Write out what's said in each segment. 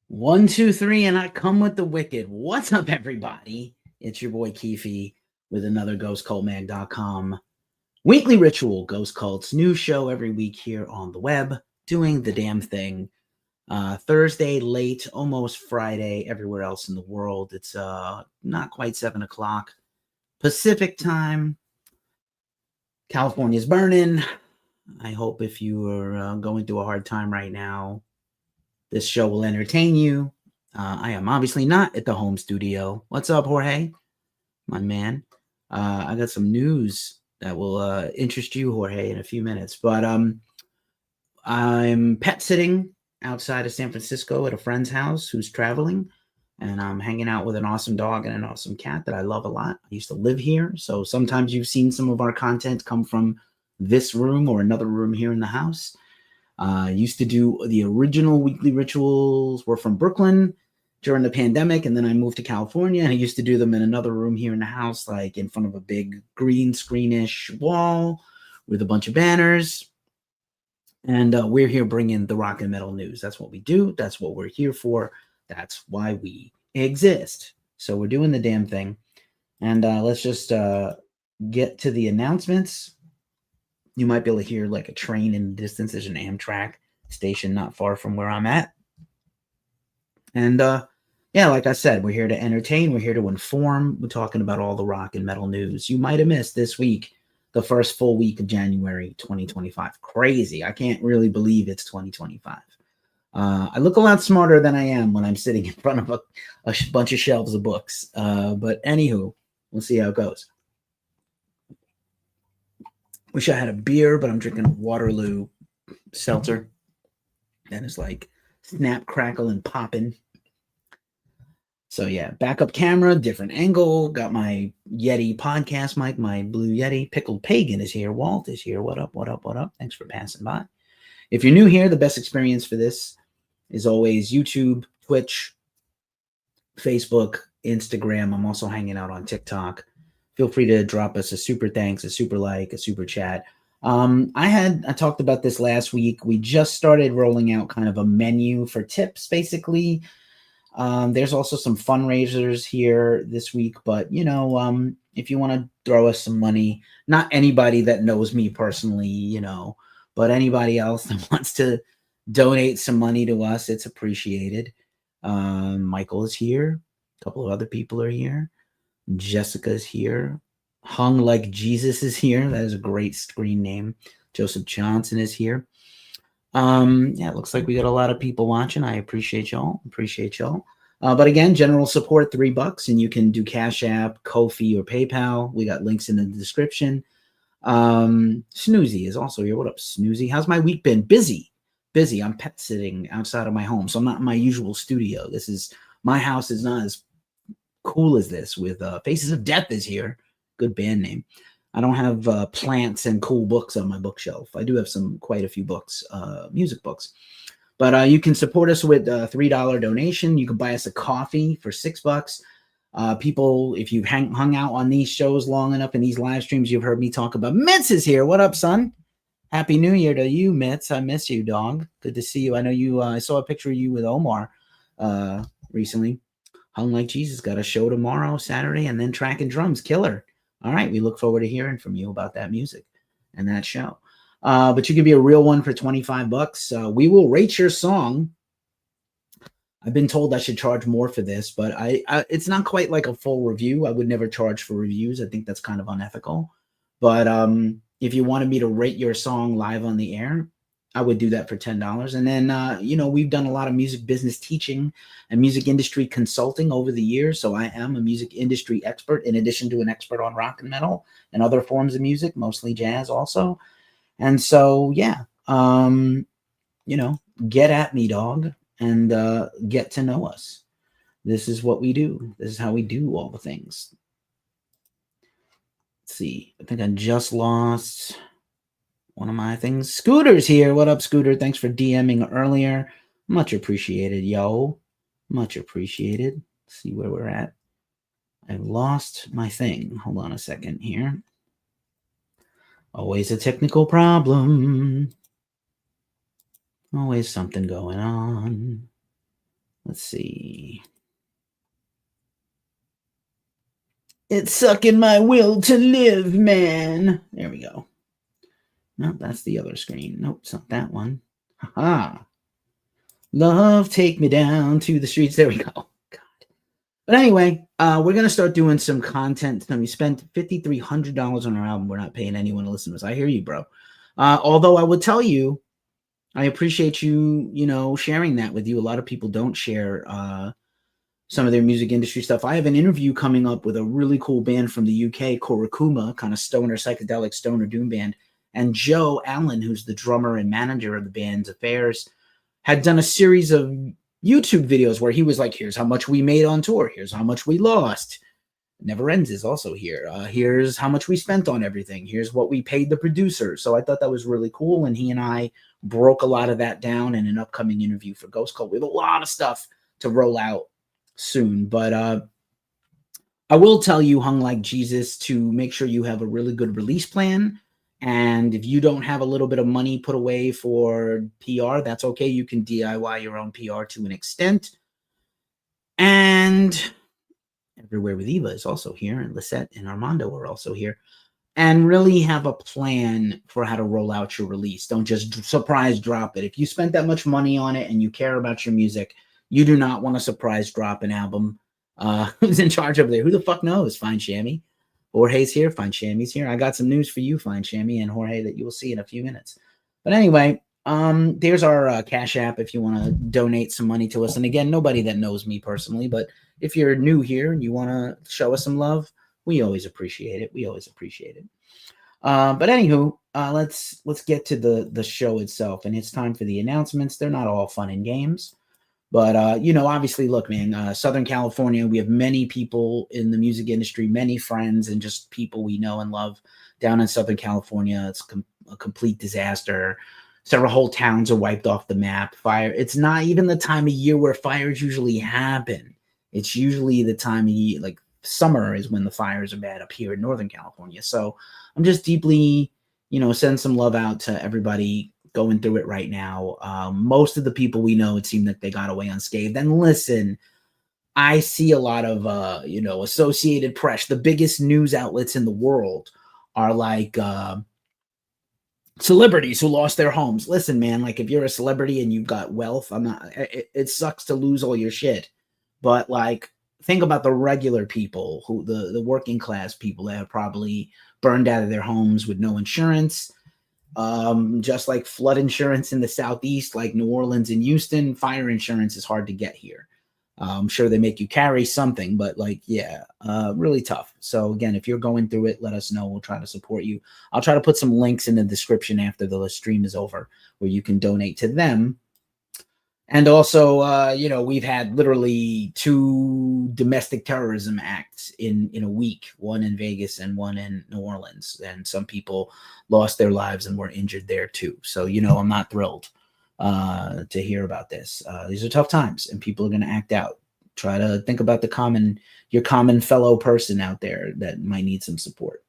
One, two, three, and I come with the wicked. What's up, everybody? It's your boy Keefe with another GhostCultMag.com weekly ritual. Ghost Cult's new show every week here on the web, doing the damn thing. Thursday late, almost Friday. Everywhere else in the world, it's not quite 7 o'clock Pacific time. California's burning. I hope if you are going through a hard time right now, this show will entertain you. I am obviously not at the home studio. What's up, Jorge? My man. I got some news that will interest you, Jorge, in a few minutes. But I'm pet sitting outside of San Francisco at a friend's house who's traveling. And I'm hanging out with an awesome dog and an awesome cat that I love a lot. I used to live here. So sometimes you've seen some of our content come from this room or another room here in the house. Used to do the original weekly rituals were from Brooklyn during the pandemic, and then I moved to California, and I used to do them in another room here in the house, like in front of a big green screenish wall with a bunch of banners. And we're here bringing the rock and metal news. That's what we do. That's what we're here for. That's why we exist. So we're doing the damn thing. And let's just get to the announcements. You might be able to hear like a train in the distance. There's an Amtrak station not far from where I'm at. And yeah, like I said, we're here to entertain. We're here to inform. We're talking about all the rock and metal news you might have missed this week, the first full week of January 2025. Crazy. I can't really believe it's 2025. I look a lot smarter than I am when I'm sitting in front of a bunch of shelves of books. But anywho, we'll see how it goes. Wish I had a beer, but I'm drinking Waterloo seltzer. That is like snap, crackle, and popping. So yeah, backup camera, different angle. Got my Yeti podcast mic, my Blue Yeti. Pickled Pagan is here. Walt is here. What up, what up, what up? Thanks for passing by. If you're new here, the best experience for this is always YouTube, Twitch, Facebook, Instagram. I'm also hanging out on TikTok. Feel free to drop us a super thanks, a super like, a super chat. I talked about this last week. We just started rolling out kind of a menu for tips, basically. There's also some fundraisers here this week, but if you want to throw us some money, not anybody that knows me personally, but anybody else that wants to donate some money to us, it's appreciated. Michael is here. A couple of other people are here. Jessica's here. Hung Like Jesus is here. That is a great screen name. Joseph Johnson is here. Yeah, it looks like we got a lot of people watching. I appreciate y'all. But again, general support, $3, and you can do Cash App, Ko-fi, or PayPal. We got links in the description. Snoozy is also here. What up, Snoozy? How's my week been? Busy. I'm pet sitting outside of my home, so I'm not in my usual studio. My house is not as cool as this with Faces of Death is here. Good band name. I don't have plants and cool books on my bookshelf. I do have quite a few books, music books. But you can support us with a $3 donation. You can buy us a coffee for $6. People, if you've hung out on these shows long enough in these live streams, you've heard me talk about Mitz is here. What up, son? Happy New Year to you, Mitz. I miss you, dog. Good to see you. I know you. I saw a picture of you with Omar recently. Hung Like Jesus got a show tomorrow, Saturday, and then Track and Drums. Killer. All right. We look forward to hearing from you about that music and that show. But you can be a real one for $25. We will rate your song. I've been told I should charge more for this, but it's not quite like a full review. I would never charge for reviews. I think that's kind of unethical. But if you wanted me to rate your song live on the air, I would do that for $10. And then, we've done a lot of music business teaching and music industry consulting over the years. So I am a music industry expert, in addition to an expert on rock and metal and other forms of music, mostly jazz also. And so, yeah, get at me, dog, and get to know us. This is what we do. This is how we do all the things. Let's see. I think I just lost one of my things. Scooter's here. What up, Scooter? Thanks for DMing earlier. Much appreciated, yo. Much appreciated. Let's see where we're at. I've lost my thing. Hold on a second here. Always a technical problem. Always something going on. Let's see. It's sucking my will to live, man. There we go. No, that's the other screen. Nope, it's not that one. Haha. Love, take me down to the streets. There we go. God. But anyway, we're going to start doing some content. We spent $5,300 on our album. We're not paying anyone to listen to us. I hear you, bro. Although I would tell you, I appreciate you, sharing that with you. A lot of people don't share some of their music industry stuff. I have an interview coming up with a really cool band from the UK, Korokuma, kind of stoner, psychedelic stoner doom band. And Joe Allen, who's the drummer and manager of the band's affairs, had done a series of YouTube videos where he was like, here's how much we made on tour. Here's how much we lost. Never Ends is also here. Here's how much we spent on everything. Here's what we paid the producer. So I thought that was really cool. And he and I broke a lot of that down in an upcoming interview for Ghost Cult. We have a lot of stuff to roll out soon. But I will tell you, Hung Like Jesus, to make sure you have a really good release plan. And if you don't have a little bit of money put away for PR, that's okay. You can DIY your own PR to an extent. And Everywhere with Eva is also here, and Lisette and Armando are also here. And really have a plan for how to roll out your release. Don't just surprise drop it. If you spent that much money on it and you care about your music, you do not want to surprise drop an album. Who's in charge over there? Who the fuck knows? Fine Shammy. Jorge's here. Fine Shammy's here. I got some news for you, Fine Shammy and Jorge, that you will see in a few minutes. But anyway, there's our Cash App if you want to donate some money to us. And again, nobody that knows me personally, but if you're new here and you want to show us some love, we always appreciate it. We always appreciate it. But anywho, let's get to the show itself. And it's time for the announcements. They're not all fun and games. But, obviously, look, man, Southern California, we have many people in the music industry, many friends and just people we know and love down in Southern California. It's a complete disaster. Several whole towns are wiped off the map. Fire. It's not even the time of year where fires usually happen. It's usually the time of year, like summer is when the fires are bad up here in Northern California. So I'm just deeply, send some love out to everybody going through it right now. Most of the people we know, it seemed that they got away unscathed. And listen, I see a lot of, Associated Press. The biggest news outlets in the world are like celebrities who lost their homes. Listen, man, like if you're a celebrity and you've got wealth, it sucks to lose all your shit. But like, think about the regular people, who the working class people that have probably burned out of their homes with no insurance. Just like flood insurance in the Southeast, like New Orleans and Houston, fire insurance is hard to get here. I'm sure they make you carry something, but really tough. So again, if you're going through it, let us know. We'll try to support you. I'll try to put some links in the description after the stream is over where you can donate to them. And also, we've had literally 2 domestic terrorism acts in a week, one in Vegas and one in New Orleans. And some people lost their lives and were injured there too. So, I'm not thrilled to hear about this. These are tough times and people are going to act out. Try to think about your common fellow person out there that might need some support.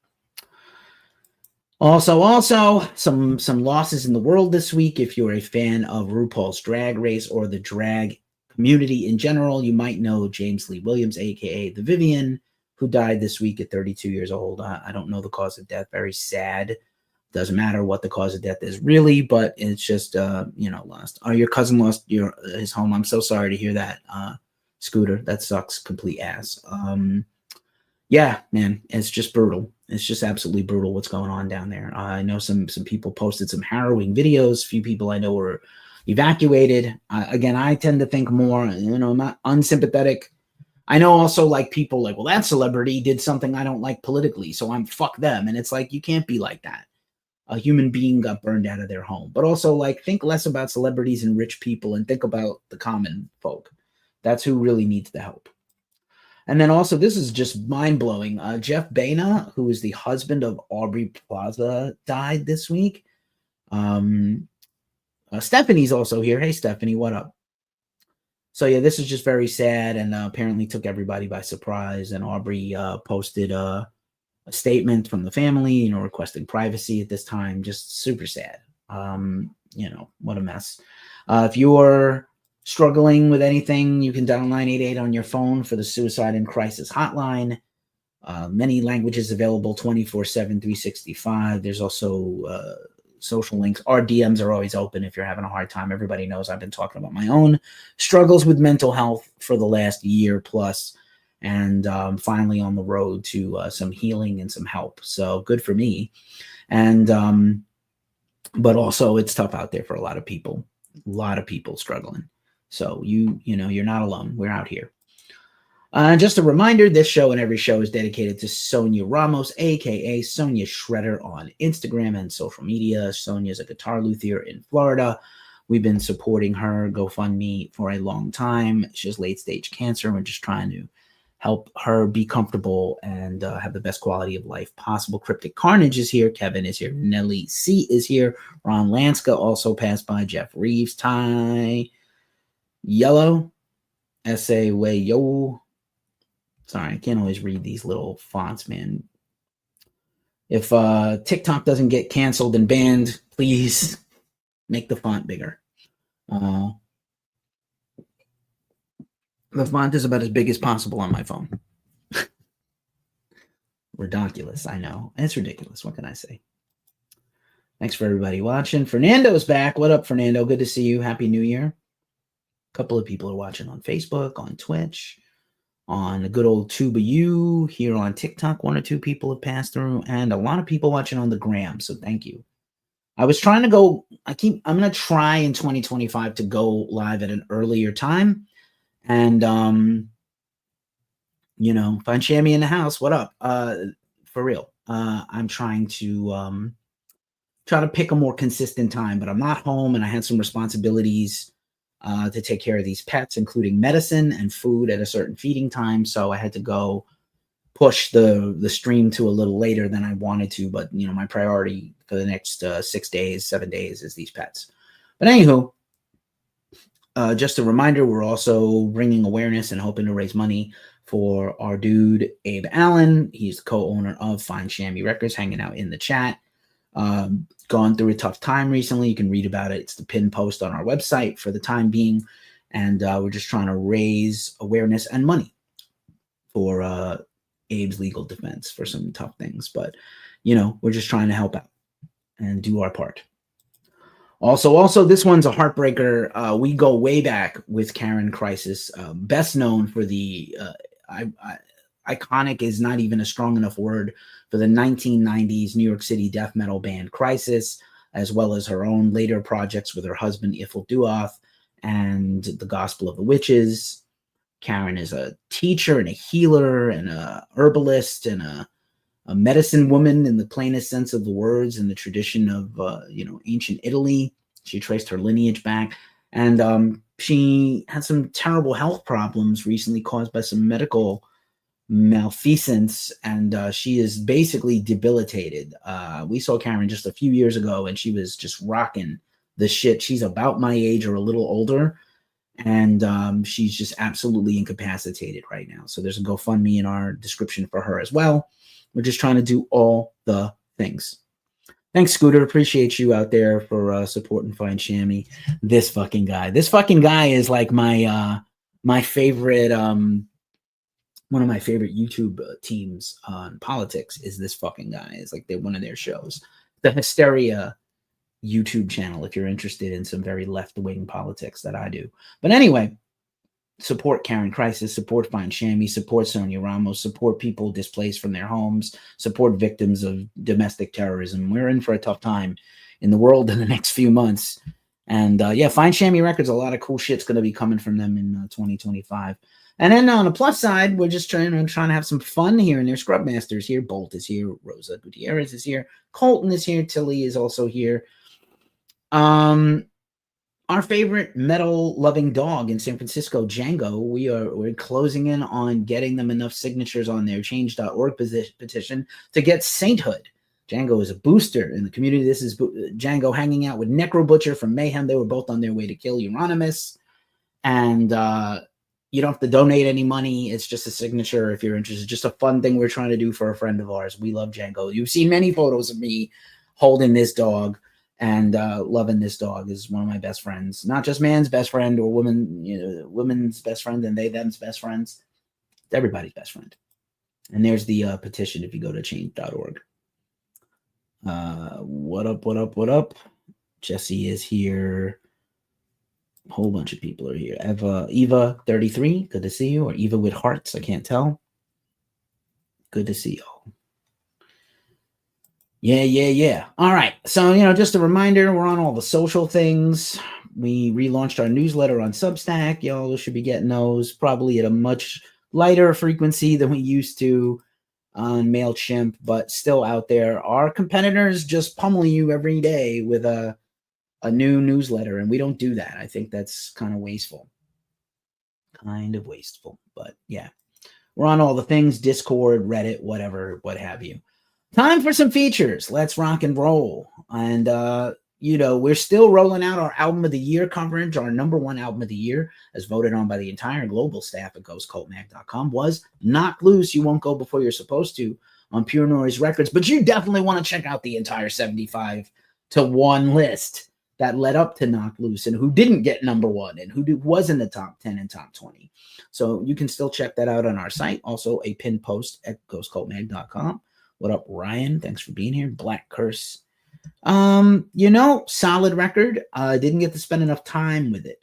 Also, some losses in the world this week. If you're a fan of RuPaul's Drag Race or the drag community in general, you might know James Lee Williams, a.k.a. The Vivian, who died this week at 32 years old. I don't know the cause of death. Very sad. Doesn't matter what the cause of death is really, but it's just, lost. Your cousin lost his home. I'm so sorry to hear that, Scooter. That sucks complete ass. Yeah, man, it's just brutal. It's just absolutely brutal what's going on down there. I know some people posted some harrowing videos. A few people I know were evacuated. Again, I tend to think more, not unsympathetic. I know also like people like, well, that celebrity did something I don't like politically, so I'm fuck them. And it's like, you can't be like that. A human being got burned out of their home. But also like think less about celebrities and rich people and think about the common folk. That's who really needs the help. And then also, this is just mind-blowing. Jeff Baena, who is the husband of Aubrey Plaza, died this week. Stephanie's also here. Hey, Stephanie, what up? So, yeah, this is just very sad and apparently took everybody by surprise. And Aubrey posted a statement from the family, requesting privacy at this time. Just super sad. What a mess. If you're Struggling with anything, you can dial 988 on your phone for the Suicide and Crisis Hotline. Many languages available 24/7, 365. There's also social links. Our DMs are always open if you're having a hard time. Everybody knows I've been talking about my own struggles with mental health for the last year plus, and finally on the road to some healing and some help. So good for me. And but also it's tough out there for a lot of people struggling. So you're not alone. We're out here. Just a reminder, this show and every show is dedicated to Sonia Ramos, aka Sonia Shredder, on Instagram and social media. Sonia's a guitar luthier in Florida. We've been supporting her GoFundMe for a long time. She has late stage cancer. We're just trying to help her be comfortable and have the best quality of life possible. Cryptic Carnage is here. Kevin is here. Nelly C is here. Ron Lanska also passed by. Jeff Reeves, Ty Yellow, S.A. Way Yo. Sorry, I can't always read these little fonts, man. If TikTok doesn't get canceled and banned, please make the font bigger. The font is about as big as possible on my phone. Ridiculous, I know. It's ridiculous. What can I say? Thanks for everybody watching. Fernando's back. What up, Fernando? Good to see you. Happy New Year. A couple of people are watching on Facebook, on Twitch, on the good old Tuba U, here on TikTok. 1 or 2 people have passed through, and a lot of people watching on the gram. So thank you. I was trying to go. I'm going to try in 2025 to go live at an earlier time. And, find Shammy in the house. What up? For real. I'm trying to try to pick a more consistent time, but I'm not home and I had some responsibilities to take care of these pets, including medicine and food at a certain feeding time. So I had to go push the stream to a little later than I wanted to. But, my priority for the next 6 days, 7 days is these pets. But anywho, just a reminder, we're also bringing awareness and hoping to raise money for our dude, Abe Allen. He's the co-owner of Fine Shammy Records, hanging out in the chat. Gone through a tough time recently. You can read about it. It's the pinned post on our website for the time being. And we're just trying to raise awareness and money for Abe's legal defense for some tough things. But, we're just trying to help out and do our part. Also, this one's a heartbreaker. We go way back with Karen Crisis, best known for the iconic is not even a strong enough word for the 1990s New York City death metal band Crisis, as well as her own later projects with her husband Ifil Duoth and the Gospel of the Witches. Karen is a teacher and a healer and a herbalist and a medicine woman in the plainest sense of the words in the tradition of ancient Italy. She traced her lineage back, and she had some terrible health problems recently caused by some medical malfeasance, and she is basically debilitated. We saw Karen just a few years ago, and she was just rocking the shit. She's about my age or a little older, and she's just absolutely incapacitated right now. So there's a GoFundMe in our description for her as well. We're just trying to do all the things. Thanks, Scooter. Appreciate you out there for supporting Fine Shammy. This fucking guy is like my favorite. One of my favorite YouTube teams on politics is this fucking guy. It's like they're one of their shows. The Hysteria YouTube channel, if you're interested in some very left-wing politics that I do. But anyway, support Karen Crisis, support Fine Shammy, support Sonia Ramos, support people displaced from their homes, support victims of domestic terrorism. We're in for a tough time in the world in the next few months. And Fine Shammy Records, a lot of cool shit's going to be coming from them in 2025. And then on the plus side, we're just trying to have some fun here. And their Scrubmaster's here. Bolt is here. Rosa Gutierrez is here. Colton is here. Tilly is also here. Our favorite metal-loving dog in San Francisco, Django, we're closing in on getting them enough signatures on their change.org petition to get sainthood. Django is a booster in the community. This is Django hanging out with Necro Butcher from Mayhem. They were both on their way to kill Euronymous. And you don't have to donate any money. It's just a signature if you're interested. Just a fun thing we're trying to do for a friend of ours. We love Django. You've seen many photos of me holding this dog. and loving this dog. Is one of my best friends, not just man's best friend or women's best friend and they them's best friends. It's everybody's best friend. And there's the petition if you go to change.org. What up? Jesse is here. A whole bunch of people are here. Eva 33, good to see you. Or Eva with hearts, I can't tell. Good to see you all. Yeah. All right. So, just a reminder, we're on all the social things. We relaunched our newsletter on Substack. Y'all should be getting those probably at a much lighter frequency than we used to on MailChimp, but still out there. Our competitors just pummel you every day with a new newsletter, and we don't do that. I think that's kind of wasteful. But yeah, we're on all the things, Discord, Reddit, whatever, what have you. Time for some features. Let's rock and roll. And, we're still rolling out our album of the year coverage. Our number one album of the year, as voted on by the entire global staff at ghostcultmag.com, was Knock Loose, You Won't Go Before You're Supposed To on Pure Noise Records. But you definitely want to check out the entire 75 to 1 list that led up to Knock Loose and who didn't get number one and who was in the top 10 and top 20. So you can still check that out on our site. Also a pinned post at ghostcultmag.com. What up, Ryan? Thanks for being here. Black Curse. Solid record. Didn't get to spend enough time with it.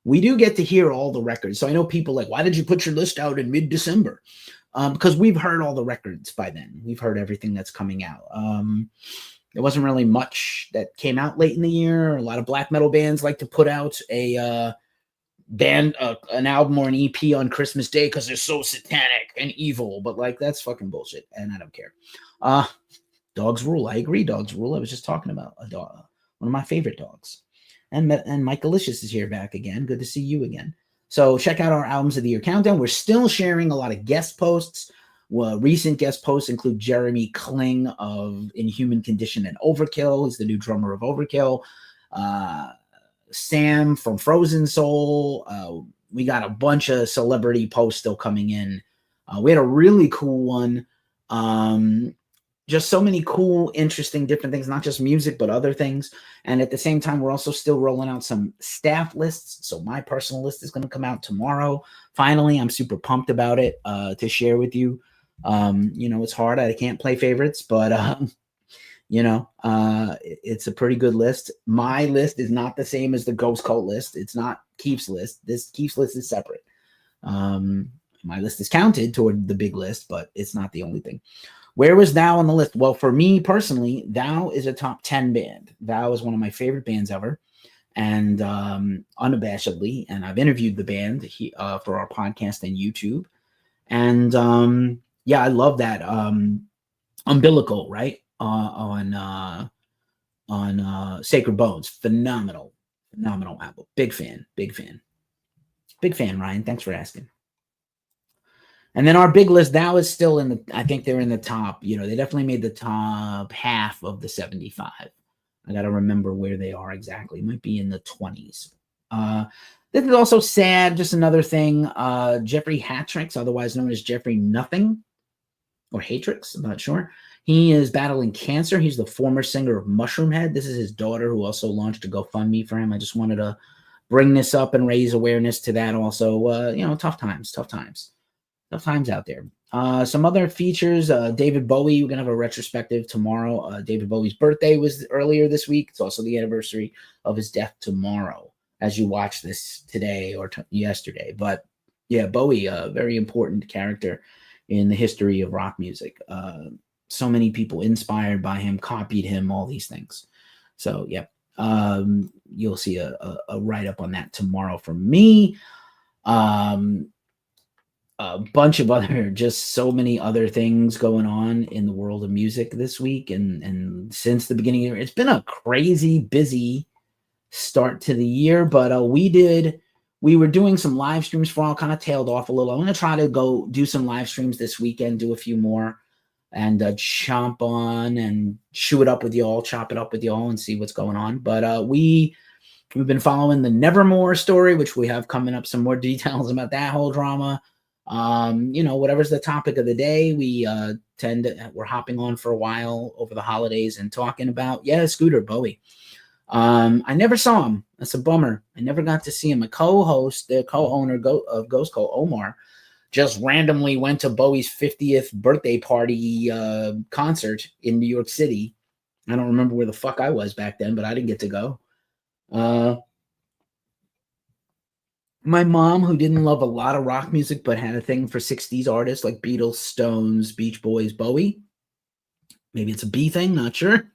We do get to hear all the records. So I know people like, why did you put your list out in mid-December? Because we've heard all the records by then. We've heard everything that's coming out. There wasn't really much that came out late in the year. A lot of black metal bands like to put out an album or an EP on Christmas Day because they're so satanic and evil. But that's fucking bullshit, and I don't care. Dogs rule. I agree. Dogs rule. I was just talking about a dog, one of my favorite dogs. And Mike Delicious is here back again. Good to see you again. So check out our albums of the year countdown. We're still sharing a lot of guest posts. Well, recent guest posts include Jeremy Kling of Inhuman Condition and Overkill. He's the new drummer of Overkill. Sam from Frozen Soul. We got a bunch of celebrity posts still coming in. We had a really cool one. Just so many cool, interesting, different things, not just music, but other things. And at the same time, we're also still rolling out some staff lists. So my personal list is going to come out tomorrow. Finally, I'm super pumped about it to share with you. It's hard. I can't play favorites, but, it's a pretty good list. My list is not the same as the Ghost Cult list. It's not Keith's list. This Keith's list is separate. My list is counted toward the big list, but it's not the only thing. Where was Thou on the list? Well, for me personally, Thou is a top 10 band. Thou is one of my favorite bands ever. And unabashedly, and I've interviewed the band for our podcast and YouTube. And I love that Umbilical, right? On Sacred Bones. Phenomenal album. Big fan, Ryan. Thanks for asking. And then our big list, Thou is still I think they're in the top, they definitely made the top half of the 75. I got to remember where they are exactly. It might be in the 20s. This is also sad. Just another thing. Jeffrey Hatrix, otherwise known as Jeffrey Nothing or Hatrix, I'm not sure. He is battling cancer. He's the former singer of Mushroomhead. This is his daughter who also launched a GoFundMe for him. I just wanted to bring this up and raise awareness to that also. Tough times out there. Some other features, David Bowie, we're going to have a retrospective tomorrow. David Bowie's birthday was earlier this week. It's also the anniversary of his death tomorrow as you watch this today or yesterday. But yeah, Bowie, a very important character in the history of rock music. So many people inspired by him, copied him, all these things. So yeah, you'll see a write-up on that tomorrow from me. A bunch of other, just so many other things going on in the world of music this week. And since the beginning of the year, it's been a crazy busy start to the year, but we were doing some live streams for all, kind of tailed off a little. I'm going to try to go do some live streams this weekend, do a few more and chomp on and chew it up with y'all, chop it up with y'all and see what's going on. But we've been following the Nevermore story, which we have coming up some more details about that whole drama. Whatever's the topic of the day, we're hopping on for a while over the holidays and talking about, Scooter Bowie. I never saw him. That's a bummer. I never got to see him. A co-host, the co-owner of Ghost Code, Omar, just randomly went to Bowie's 50th birthday party concert in New York City. I don't remember where the fuck I was back then, but I didn't get to go. My mom, who didn't love a lot of rock music, but had a thing for 60s artists like Beatles, Stones, Beach Boys, Bowie. Maybe it's a B thing, not sure.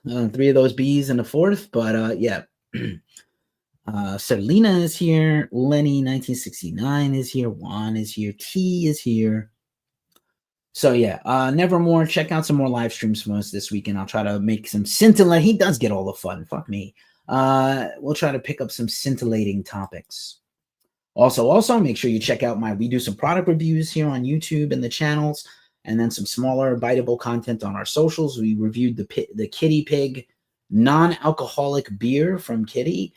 3 of those B's and a 4th, but yeah. Selena is here. Lenny 1969 is here. Juan is here. T is here. So yeah, Nevermore. Check out some more live streams from us this weekend. I'll try to make some scintillating. He does get all the fun. Fuck me. We'll try to pick up some scintillating topics. Also, make sure you check out we do some product reviews here on YouTube and the channels, and then some smaller biteable content on our socials. We reviewed the Kitty Pig non-alcoholic beer from Kitty,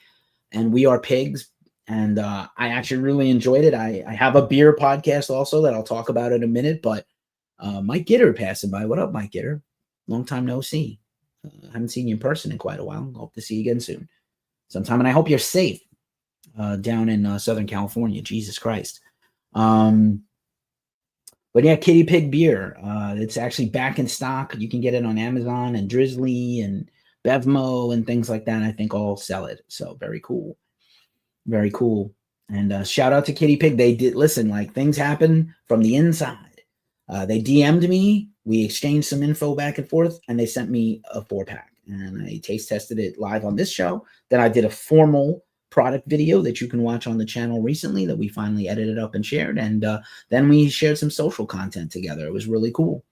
and We Are Pigs. And I actually really enjoyed it. I have a beer podcast also that I'll talk about in a minute, but Mike Gitter passing by. What up, Mike Gitter? Long time no see. I haven't seen you in person in quite a while. Hope to see you again soon sometime. And I hope you're safe down in Southern California. Jesus Christ. But yeah, Kitty Pig beer. It's actually back in stock. You can get it on Amazon and Drizzly and Bevmo and things like that. I think all sell it. So very cool. Very cool. And shout out to Kitty Pig. They did listen, like things happen from the inside. They DM'd me. We exchanged some info back and forth, and they sent me a 4-pack. And I taste tested it live on this show. Then I did a formal product video that you can watch on the channel recently that we finally edited up and shared. And then we shared some social content together. It was really cool.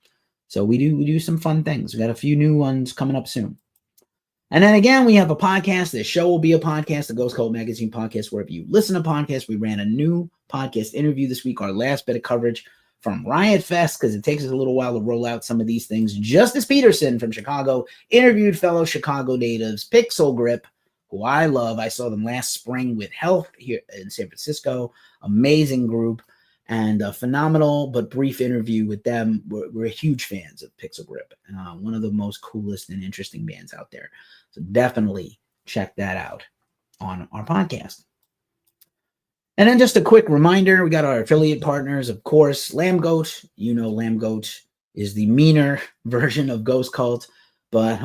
So we do some fun things. We got a few new ones coming up soon. And then again, we have a podcast. The show will be a podcast, the Ghost Cult Magazine podcast, wherever you listen to podcasts. We ran a new podcast interview this week, our last bit of coverage from Riot Fest, because it takes us a little while to roll out some of these things. Justice Peterson from Chicago interviewed fellow Chicago natives, Pixel Grip, who I love. I saw them last spring with Health here in San Francisco. Amazing group, and a phenomenal but brief interview with them. We're huge fans of Pixel Grip, one of the most coolest and interesting bands out there. So definitely check that out on our podcast. And then just a quick reminder, we got our affiliate partners, of course, Lambgoat. You know Lambgoat is the meaner version of Ghost Cult, but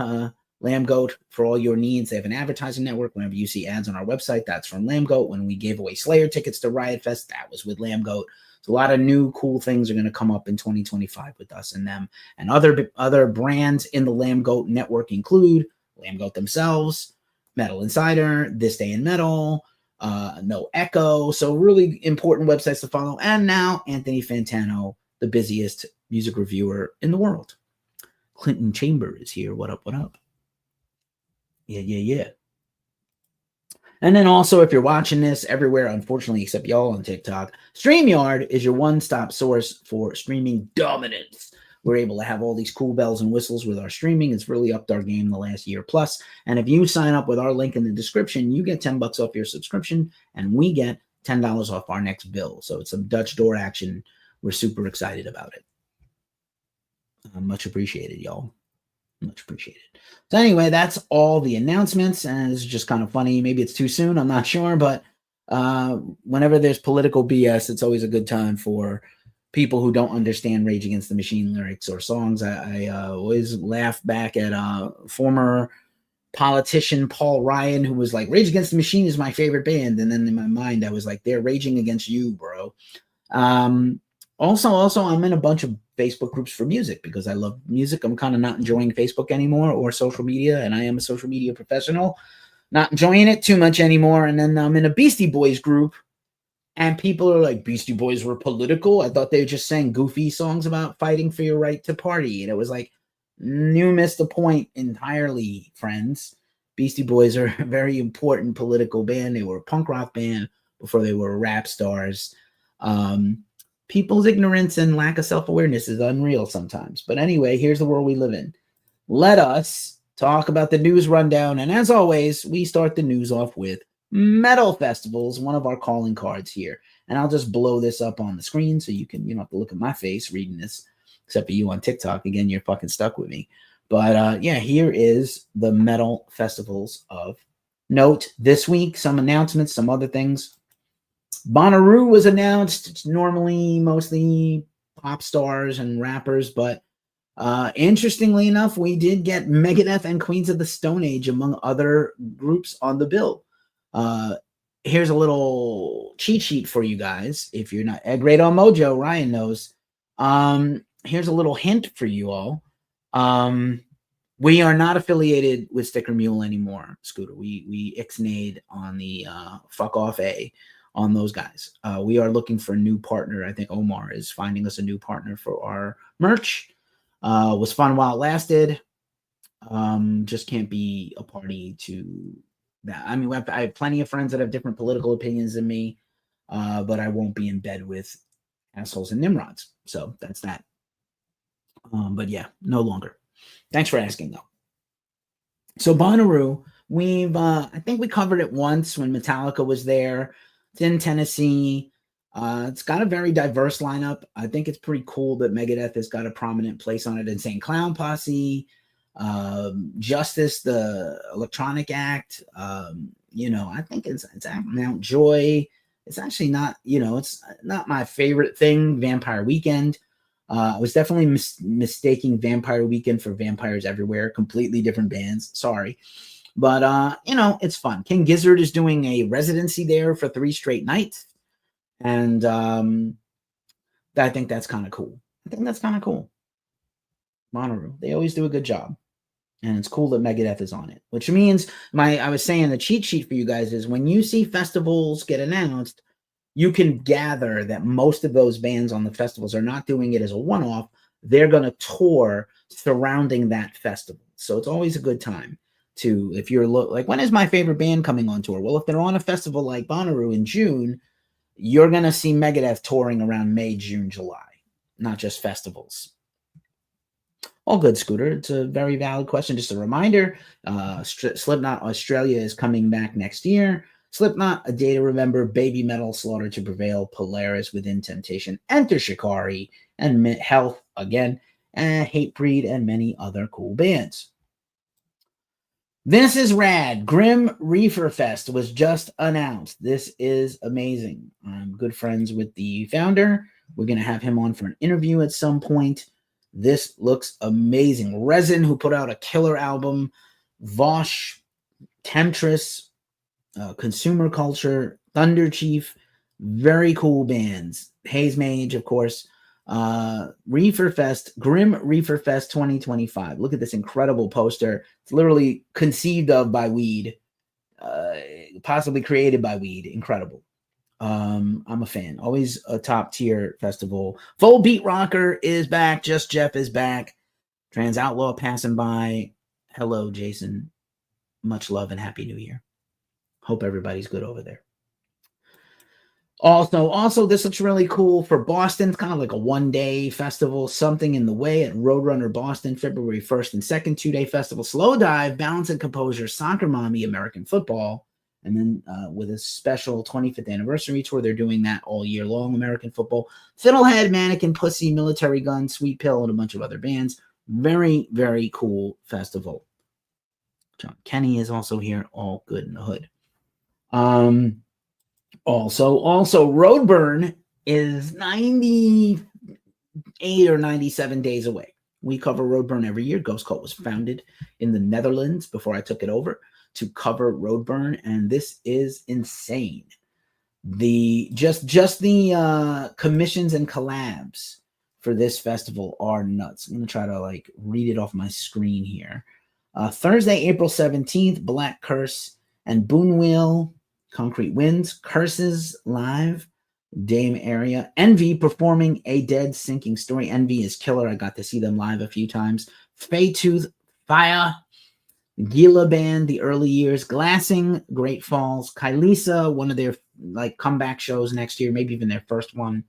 Lambgoat, for all your needs, they have an advertising network. Whenever you see ads on our website, that's from Lambgoat. When we gave away Slayer tickets to Riot Fest, that was with Lambgoat. So a lot of new cool things are going to come up in 2025 with us and them. And other brands in the Lambgoat network include Lambgoat themselves, Metal Insider, This Day in Metal, No Echo. So really important websites to follow. And now Anthony Fantano, the busiest music reviewer in the world. Clinton Chamber is here. What up, what up? Yeah. And then also, if you're watching this everywhere, unfortunately, except y'all on TikTok, StreamYard is your one-stop source for streaming dominance. We're able to have all these cool bells and whistles with our streaming. It's really upped our game the last year plus. And if you sign up with our link in the description, you get $10 off your subscription, and we get $10 off our next bill. So it's some Dutch door action. We're super excited about it. Much appreciated, y'all. Much appreciated. So anyway, that's all the announcements, and it's just kind of funny. Maybe it's too soon. I'm not sure, but whenever there's political BS, it's always a good time for people who don't understand Rage Against the Machine lyrics or songs. I always laugh back at former politician Paul Ryan, who was like, Rage Against the Machine is my favorite band. And then in my mind, I was like, they're raging against you, bro. Also, I'm in a bunch of Facebook groups for music because I love music. I'm kind of not enjoying Facebook anymore or social media, and I am a social media professional. Not enjoying it too much anymore. And then I'm in a Beastie Boys group, and people are like, Beastie Boys were political? I thought they were just saying goofy songs about fighting for your right to party. And it was like, you missed the point entirely, friends. Beastie Boys are a very important political band. They were a punk rock band before they were rap stars. People's ignorance and lack of self-awareness is unreal sometimes. But anyway, here's the world we live in. Let us talk about the news rundown. And as always, we start the news off with metal festivals, one of our calling cards here. And I'll just blow this up on the screen so you don't have to look at my face reading this, except for you on TikTok. Again, you're fucking stuck with me. But yeah, here is the metal festivals of note this week. Some announcements, some other things. Bonnaroo was announced. It's normally mostly pop stars and rappers, but interestingly enough, we did get Megadeth and Queens of the Stone Age, among other groups, on the bill. Here's a little cheat sheet for you guys. If you're not great on Mojo, Ryan knows. Here's a little hint for you all. We are not affiliated with Sticker Mule anymore, Scooter. We ixnayed on the fuck off A on those guys. We are looking for a new partner. I think Omar is finding us a new partner for our merch. Was fun while it lasted. Just can't be a party to that. I mean, I have plenty of friends that have different political opinions than me, but I won't be in bed with assholes and nimrods. So that's that. But yeah, no longer. Thanks for asking, though. So Bonnaroo, I think we covered it once when Metallica was there. It's in Tennessee. It's got a very diverse lineup. I think it's pretty cool that Megadeth has got a prominent place on it. Insane Clown Posse, Justice, the Electronic Act. I think it's Mount Joy. It's actually not, it's not my favorite thing. Vampire Weekend. I was definitely mistaking Vampire Weekend for Vampires Everywhere. Completely different bands. Sorry. But, it's fun. King Gizzard is doing a residency there for 3 straight nights. And I think that's kind of cool. Bonnaroo, they always do a good job. And it's cool that Megadeth is on it, which means I was saying the cheat sheet for you guys is when you see festivals get announced, you can gather that most of those bands on the festivals are not doing it as a one-off. They're going to tour surrounding that festival. So it's always a good time to, if you're like, when is my favorite band coming on tour? Well, if they're on a festival like Bonnaroo in June, you're going to see Megadeth touring around May, June, July, not just festivals. All good, Scooter. It's a very valid question. Just a reminder, Slipknot Australia is coming back next year. Slipknot, A Day to Remember, Baby Metal, Slaughter to Prevail, Polaris, Within Temptation, Enter Shikari, and Health again, and Hatebreed, and many other cool bands. This is rad. Grim Reefer Fest was just announced. This is amazing. I'm good friends with the founder. We're going to have him on for an interview at some point. This looks amazing. Resin, who put out a killer album, Vosh, Temptress, Consumer Culture, Thunder Chief, very cool bands. Haze Mage, of course. Reefer Fest, Grim Reefer Fest 2025. Look at this incredible poster. It's literally conceived of by weed, possibly created by weed. Incredible. I'm a fan. Always a top tier festival. Full Beat Rocker is back. Just Jeff is back. Trans Outlaw passing by. Hello, Jason. Much love and Happy New Year. Hope everybody's good over there. Also, this looks really cool for Boston. It's kind of like a one-day festival. Something in the Way at Roadrunner Boston, February 1st and 2nd, 2-day festival. Slow Dive, Balance and Composure, Soccer Mommy, American Football. And then with a special 25th anniversary tour, they're doing that all year long, American Football. Fiddlehead, Mannequin, Pussy, Military Gun, Sweet Pill, and a bunch of other bands. Very, very cool festival. John Kenny is also here. All good in the hood. Also, Roadburn is 98 or 97 days away. We cover Roadburn every year. Ghost Cult was founded in the Netherlands before I took it over to cover Roadburn, and this is insane. The commissions and collabs for this festival are nuts. I'm gonna try to read it off my screen here. Thursday, April 17th, Black Curse and Boonwheel, Concrete Winds, Curses Live, Dame Area, Envy performing A Dead Sinking Story. Envy is killer. I got to see them live a few times. Faytooth, Fire, Gila Band, The Early Years, Glassing, Great Falls, Kylisa, one of their comeback shows next year, maybe even their first one.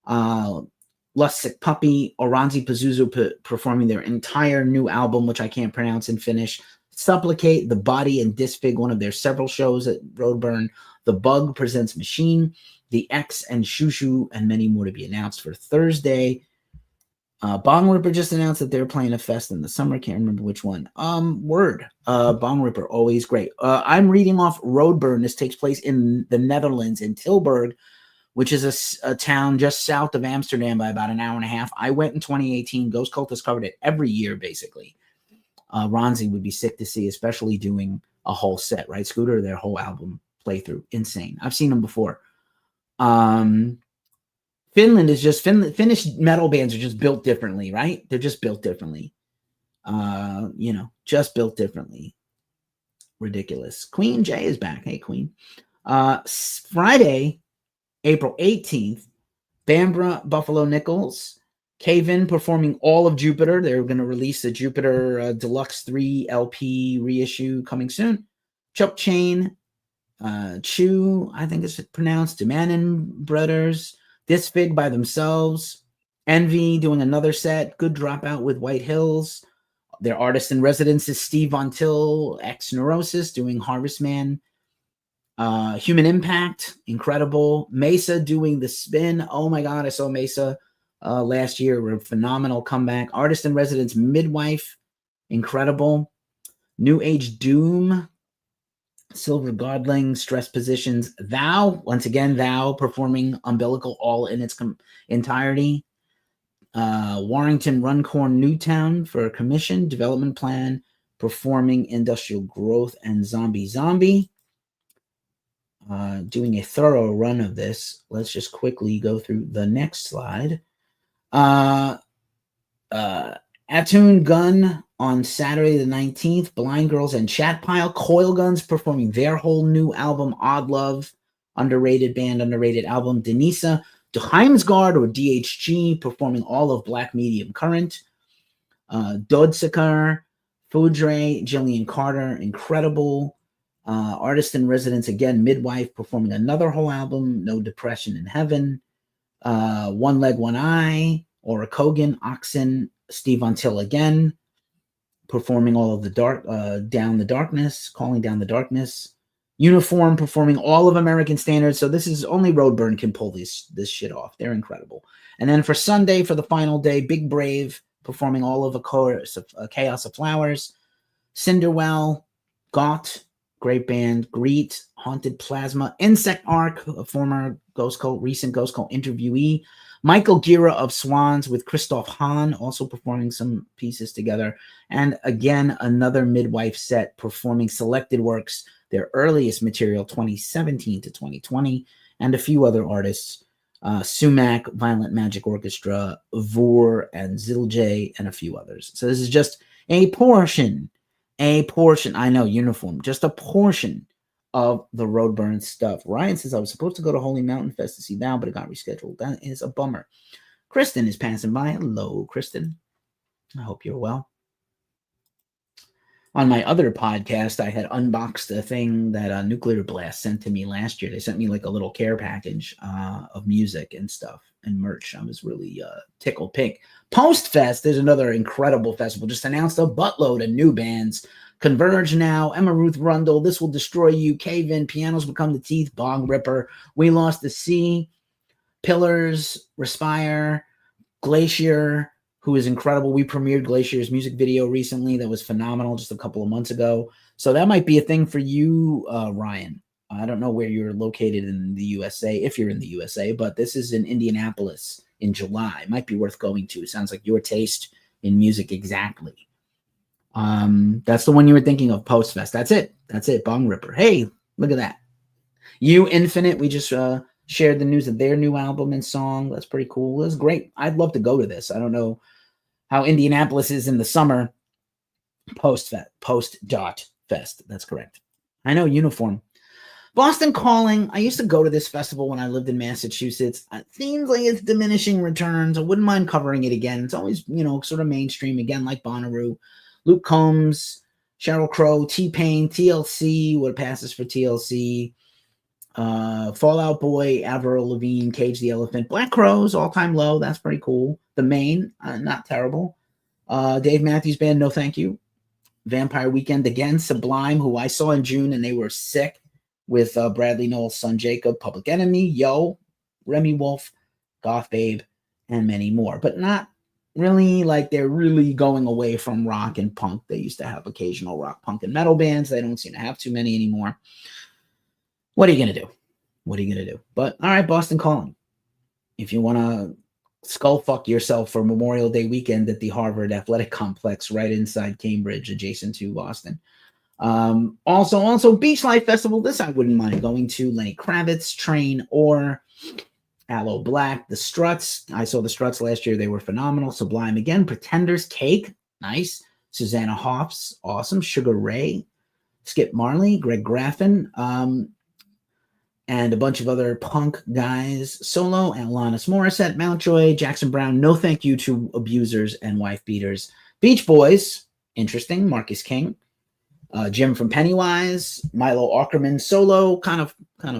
Lustsick Puppy, Oranzi Pazuzu performing their entire new album, which I can't pronounce in Finnish. Supplicate, The Body and Disfig, one of their several shows at Roadburn. The Bug presents Machine, The X and Shushu, and many more to be announced for Thursday. Bong Ripper just announced that they're playing a fest in the summer. Can't remember which one. Word. Bong Ripper, always great. I'm reading off Roadburn. This takes place in the Netherlands, in Tilburg, which is a town just south of Amsterdam by about an hour and a half. I went in 2018. Ghost Cult has covered it every year, basically. Ronzi would be sick to see, especially doing a whole set, right? Scooter, their whole album playthrough. Insane. I've seen them before. Finland is just Finnish metal bands are just built differently, right? They're just built differently. Just built differently. Ridiculous. Queen J is back. Hey, Queen. Friday, April 18th, Bambra, Buffalo Nichols, Cave-In performing all of Jupiter. They're going to release the Jupiter Deluxe 3 LP reissue coming soon. Chuck Chain, Chu, I think it's pronounced, Demanin Brothers, Disfig by themselves, Envy doing another set, Good Dropout with White Hills. Their artist in residence is Steve Von Till, ex Neurosis, doing Harvest Man. Human Impact, incredible. Mesa doing The Spin. Oh my God, I saw Mesa last year. A phenomenal comeback. Artist in residence, Midwife, incredible. New Age Doom, Silver Godling, Stress Positions. Thou, once again, Thou performing Umbilical all in its entirety. Warrington Runcorn Newtown for a commission. Development Plan performing Industrial Growth and Zombie. Doing a thorough run of this. Let's just quickly go through the next slide. Atune Gun on Saturday the 19th. Blind Girls and Chat Pile. Coil Guns performing their whole new album, Odd Love. Underrated band, underrated album. Denisa Heimsgard or DHG performing all of Black Medium Current. Dodsekar, Foudre, Jillian Carter, incredible. Artist in residence again, Midwife performing another whole album, No Depression in Heaven. One Leg, One Eye, Aura Kogan, Oxen, Steve Until again, performing all of the Down the Darkness, Calling Down the Darkness. Uniform performing all of American Standards. So this is only Roadburn can pull this shit off. They're incredible. And then for Sunday, for the final day, Big Brave performing all of A Chorus of Chaos of Flowers. Cinderwell, Gaunt, great band. Greet, Haunted Plasma, Insect Arc, a former Ghost Cult, recent Ghost Cult interviewee. Michael Gira of Swans with Christoph Hahn also performing some pieces together. And again, another Midwife set performing selected works, their earliest material, 2017 to 2020, and a few other artists, Sumac, Violent Magic Orchestra, Vor, and Zilje, and a few others. So this is just a portion, I know, Uniform, just a portion of the Roadburn stuff. Ryan says, I was supposed to go to Holy Mountain Fest to see Thou, but it got rescheduled. That is a bummer. Kristen is passing by. Hello, Kristen. I hope you're well. On my other podcast, I had unboxed a thing that Nuclear Blast sent to me last year. They sent me like a little care package of music and stuff and merch. I was really tickled pink. Post Fest, there's another incredible festival. Just announced a buttload of new bands. Converge Now, Emma Ruth Rundle, This Will Destroy You, Cave-In, Pianos Become the Teeth, Bong Ripper, We Lost the Sea, Pillars, Respire, Glacier, who is incredible. We premiered Glacier's music video recently that was phenomenal just a couple of months ago. So that might be a thing for you, Ryan. I don't know where you're located in the USA, if you're in the USA, but this is in Indianapolis in July. Might be worth going to. Sounds like your taste in music exactly. That's the one you were thinking of, Post Fest. That's it. Bong Ripper. Hey, look at that. You Infinite, we just shared the news of their new album and song. That's pretty cool. That's great. I'd love to go to this. I don't know how Indianapolis is in the summer. Post dot fest. That's correct. I know, Uniform. Boston Calling. I used to go to this festival when I lived in Massachusetts. It seems like it's diminishing returns. I wouldn't mind covering it again. It's always, sort of mainstream again, like Bonnaroo. Luke Combs, Sheryl Crow, T-Pain, TLC, what passes for TLC, Fallout Boy, Avril Lavigne, Cage the Elephant, Black Crowes, All Time Low, that's pretty cool. The Main, not terrible. Dave Matthews Band, No Thank You. Vampire Weekend again, Sublime, who I saw in June and they were sick, with Bradley Noel's son Jacob, Public Enemy, Yo, Remy Wolf, Goth Babe, and many more. But not really, like, they're really going away from rock and punk. They used to have occasional rock, punk, and metal bands. They don't seem to have too many anymore. What are you going to do? What are you going to do? But, all right, Boston Calling. If you want to skull fuck yourself for Memorial Day weekend at the Harvard Athletic Complex right inside Cambridge, adjacent to Boston. Also, Beach Life Festival. This I wouldn't mind going to. Lenny Kravitz, Train, or Aloe Black. The Struts. I saw the Struts last year. They were phenomenal. Sublime again. Pretenders, Cake. Nice. Susanna Hoffs. Awesome. Sugar Ray. Skip Marley. Greg Graffin. And a bunch of other punk guys. Solo. Alanis Morissette. Mountjoy. Jackson Brown. No thank you to abusers and wife beaters. Beach Boys. Interesting. Marcus King. Jim from Pennywise. Milo Aukerman. Solo. Kind of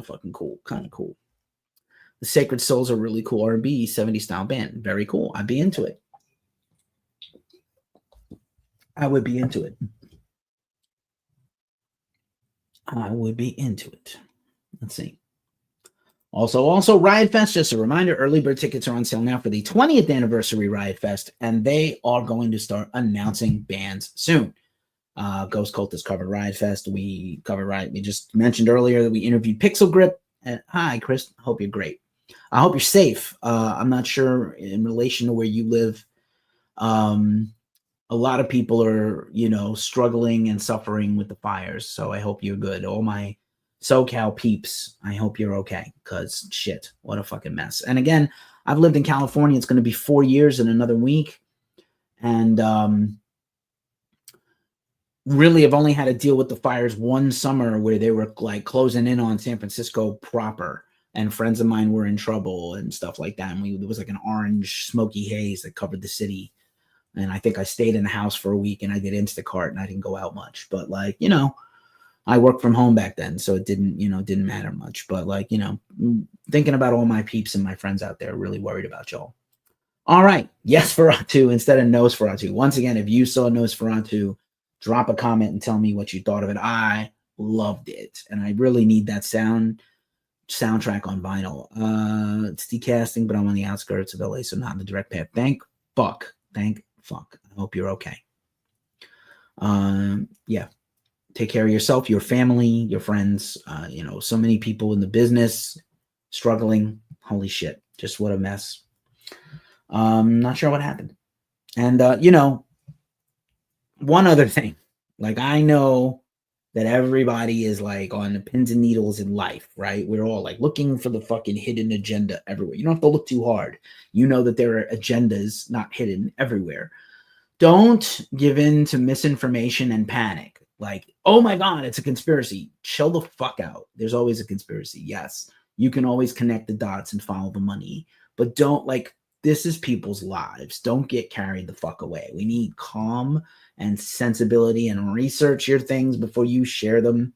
fucking cool. Kind of cool. The Sacred Souls are really cool R&B 70s style band. Very cool. I'd be into it. I would be into it. Let's see. Also, Riot Fest. Just a reminder, early bird tickets are on sale now for the 20th anniversary Riot Fest, and they are going to start announcing bands soon. Ghost Cult has covered Riot Fest. We covered Riot. We just mentioned earlier that we interviewed Pixel Grip. Hi, Chris. Hope you're great. I hope you're safe. I'm not sure in relation to where you live. A lot of people are, struggling and suffering with the fires. So I hope you're good. All my SoCal peeps, I hope you're okay. Because shit, what a fucking mess. And again, I've lived in California. It's going to be 4 years in another week. And really, I've only had to deal with the fires one summer where they were like closing in on San Francisco proper. And friends of mine were in trouble and stuff like that. And there was like an orange smoky haze that covered the city. And I think I stayed in the house for a week and I did Instacart and I didn't go out much. But I worked from home back then. So it didn't matter much. But thinking about all my peeps and my friends out there, really worried about y'all. All right. Yes, Nosferatu instead of Nosferatu. Once again, if you saw Nosferatu, drop a comment and tell me what you thought of it. I loved it. And I really need that soundtrack on vinyl. It's decasting, but I'm on the outskirts of LA, so not in the direct path. Thank fuck. I hope you're okay. Yeah. Take care of yourself, your family, your friends. So many people in the business struggling. Holy shit. Just what a mess. Not sure what happened. And one other thing. I know that everybody is on the pins and needles in life, right? We're all looking for the fucking hidden agenda everywhere. You don't have to look too hard. You know that there are agendas not hidden everywhere. Don't give in to misinformation and panic. Oh my God, it's a conspiracy. Chill the fuck out. There's always a conspiracy. Yes, you can always connect the dots and follow the money, but don't this is people's lives. Don't get carried the fuck away. We need calm and sensibility and research your things before you share them.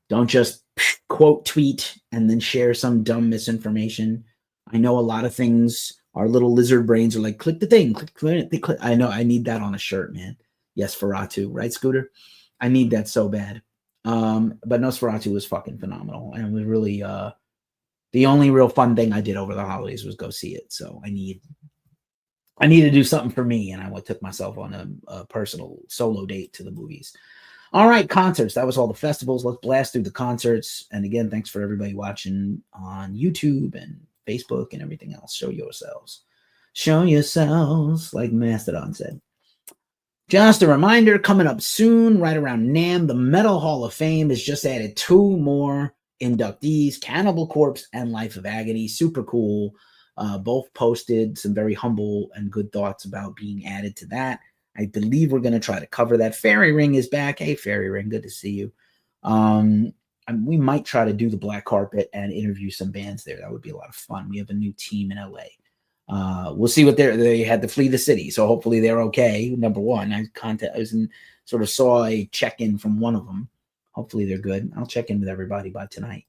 Don't just quote tweet and then share some dumb misinformation. I know a lot of things, our little lizard brains are click the thing, click. I know I need that on a shirt, man. Yes, Ferratu, right, Scooter? I need that so bad. But Nosferatu was fucking phenomenal. And it was really the only real fun thing I did over the holidays was go see it. So I need to do something for me, and I took myself on a personal solo date to the movies. All right, concerts. That was all the festivals. Let's blast through the concerts. And again, thanks for everybody watching on YouTube and Facebook and everything else. Show yourselves. Show yourselves, like Mastodon said. Just a reminder, coming up soon, right around NAMM, the Metal Hall of Fame has just added 2 more inductees, Cannibal Corpse and Life of Agony. Super cool. Both posted some very humble and good thoughts about being added to that. I believe we're going to try to cover that. Fairy Ring is back. Hey, Fairy Ring, good to see you. We might try to do the black carpet and interview some bands there. That would be a lot of fun. We have a new team in LA. We'll see what they had to flee the city, so hopefully they're okay. Number one, sort of saw a check-in from one of them. Hopefully they're good. I'll check in with everybody by tonight.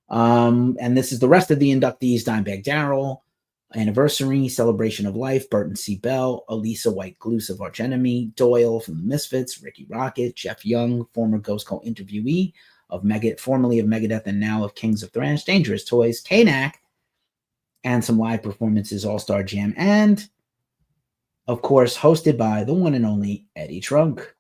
And this is the rest of the inductees: Dimebag Darrell, Anniversary, Celebration of Life, Burton C. Bell, Elisa White Gluse of Arch Enemy, Doyle from the Misfits, Ricky Rocket, Jeff Young, former Ghost Cult interviewee formerly of Megadeth and now of Kings of Thrash, Dangerous Toys, K-Nack, and some live performances, All-Star Jam, and Of course, hosted by the one and only Eddie Trunk.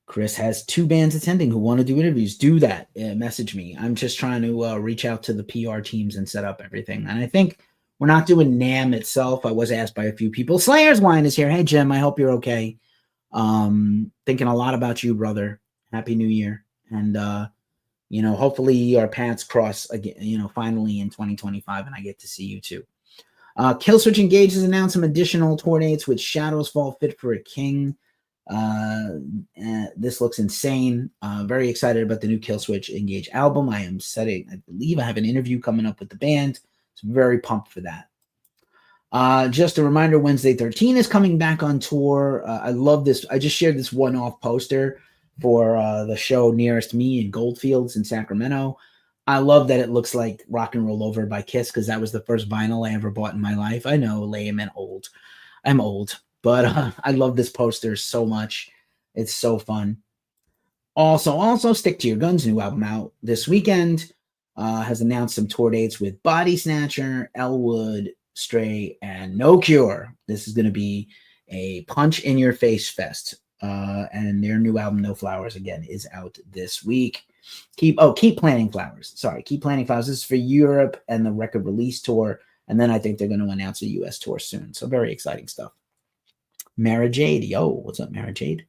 Chris has 2 bands attending who want to do interviews. Do that. Message me. I'm just trying to reach out to the PR teams and set up everything. And I think we're not doing NAMM itself. I was asked by a few people. Slayer's Wine is here. Hey, Jim, I hope you're okay. Thinking a lot about you, brother. Happy New Year. And, hopefully our paths cross again, finally in 2025, and I get to see you too. Killswitch Engage has announced some additional tour dates with Shadows Fall Fit for a King. This looks insane. Very excited about the new Killswitch Engage album. I believe I have an interview coming up with the band. So very pumped for that. Just a reminder, Wednesday 13 is coming back on tour. I love this. I just shared this one-off poster for the show nearest me in Goldfields in Sacramento. I love that it looks like Rock and Roll Over by Kiss, because that was the first vinyl I ever bought in my life. I know, lame and old. I'm old. But I love this poster so much. It's so fun. Also, Stick to Your Guns, new album out this weekend, has announced some tour dates with Body Snatcher, Elwood, Stray, and No Cure. This is going to be a punch-in-your-face fest. And their new album, No Flowers, again, is out this week. Keep Planting Flowers. Sorry, Keep Planting Flowers. This is for Europe and the record release tour. And then I think they're going to announce a U.S. tour soon. So very exciting stuff. Mara Jade. Yo, what's up, Mara Jade?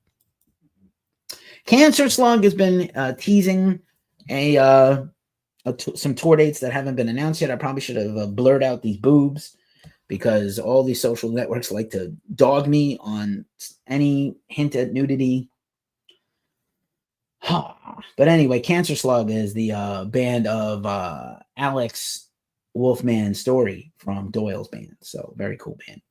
Cancer Slug has been teasing some tour dates that haven't been announced yet. I probably should have blurred out these boobs, because all these social networks like to dog me on any hint at nudity. But anyway, Cancer Slug is the band of Alex Wolfman Story from Doyle's band. So very cool band.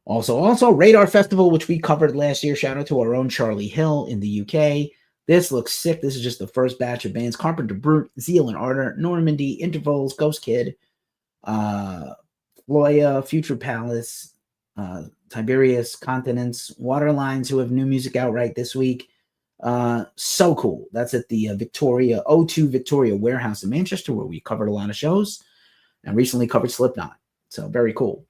Also, Radar Festival, which we covered last year. Shout out to our own Charlie Hill in the UK. This looks sick. This is just the first batch of bands. Carpenter Brute, Zeal and Ardor, Normandy, Intervals, Ghost Kid, Floya, Future Palace, Tiberius, Continents, Waterlines, who have new music out right this week. So cool. That's at the O2 Victoria Warehouse in Manchester, where we covered a lot of shows and recently covered Slipknot. So very cool.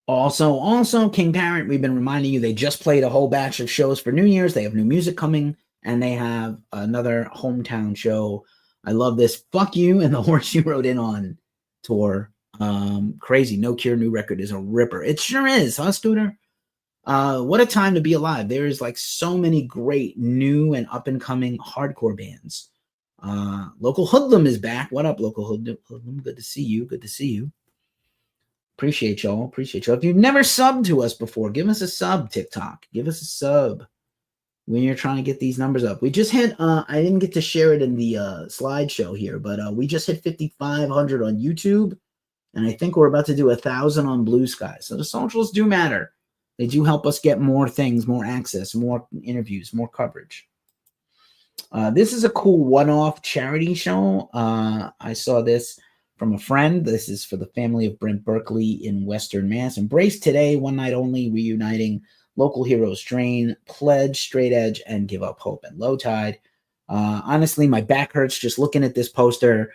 Also, King Parent, we've been reminding you, they just played a whole batch of shows for New Year's. They have new music coming, and they have another hometown show. I love this. Fuck You and the Horse You Rode In On tour. Crazy. No Cure new record is a ripper. It sure is, huh, Scooter? What a time to be alive. There is like so many great new and up-and-coming hardcore bands. Local Hoodlum is back. What up, Local Hoodlum? Good to see you. Appreciate y'all. If you've never subbed to us before, give us a sub, TikTok. Give us a sub when you're trying to get these numbers up. We just hit, I didn't get to share it in the slideshow here, but we just hit 5,500 on YouTube, and I think we're about to do 1,000 on Blue Sky. So the socials do matter. They do help us get more things, more access, more interviews, more coverage. This is a cool one-off charity show. I saw this from a friend. This is for the family of Brent Berkeley in Western Mass. Embrace Today, one night only, reuniting local heroes Drain, Pledge, Straight Edge, and Give Up Hope and Low Tide. Honestly, my back hurts just looking at this poster.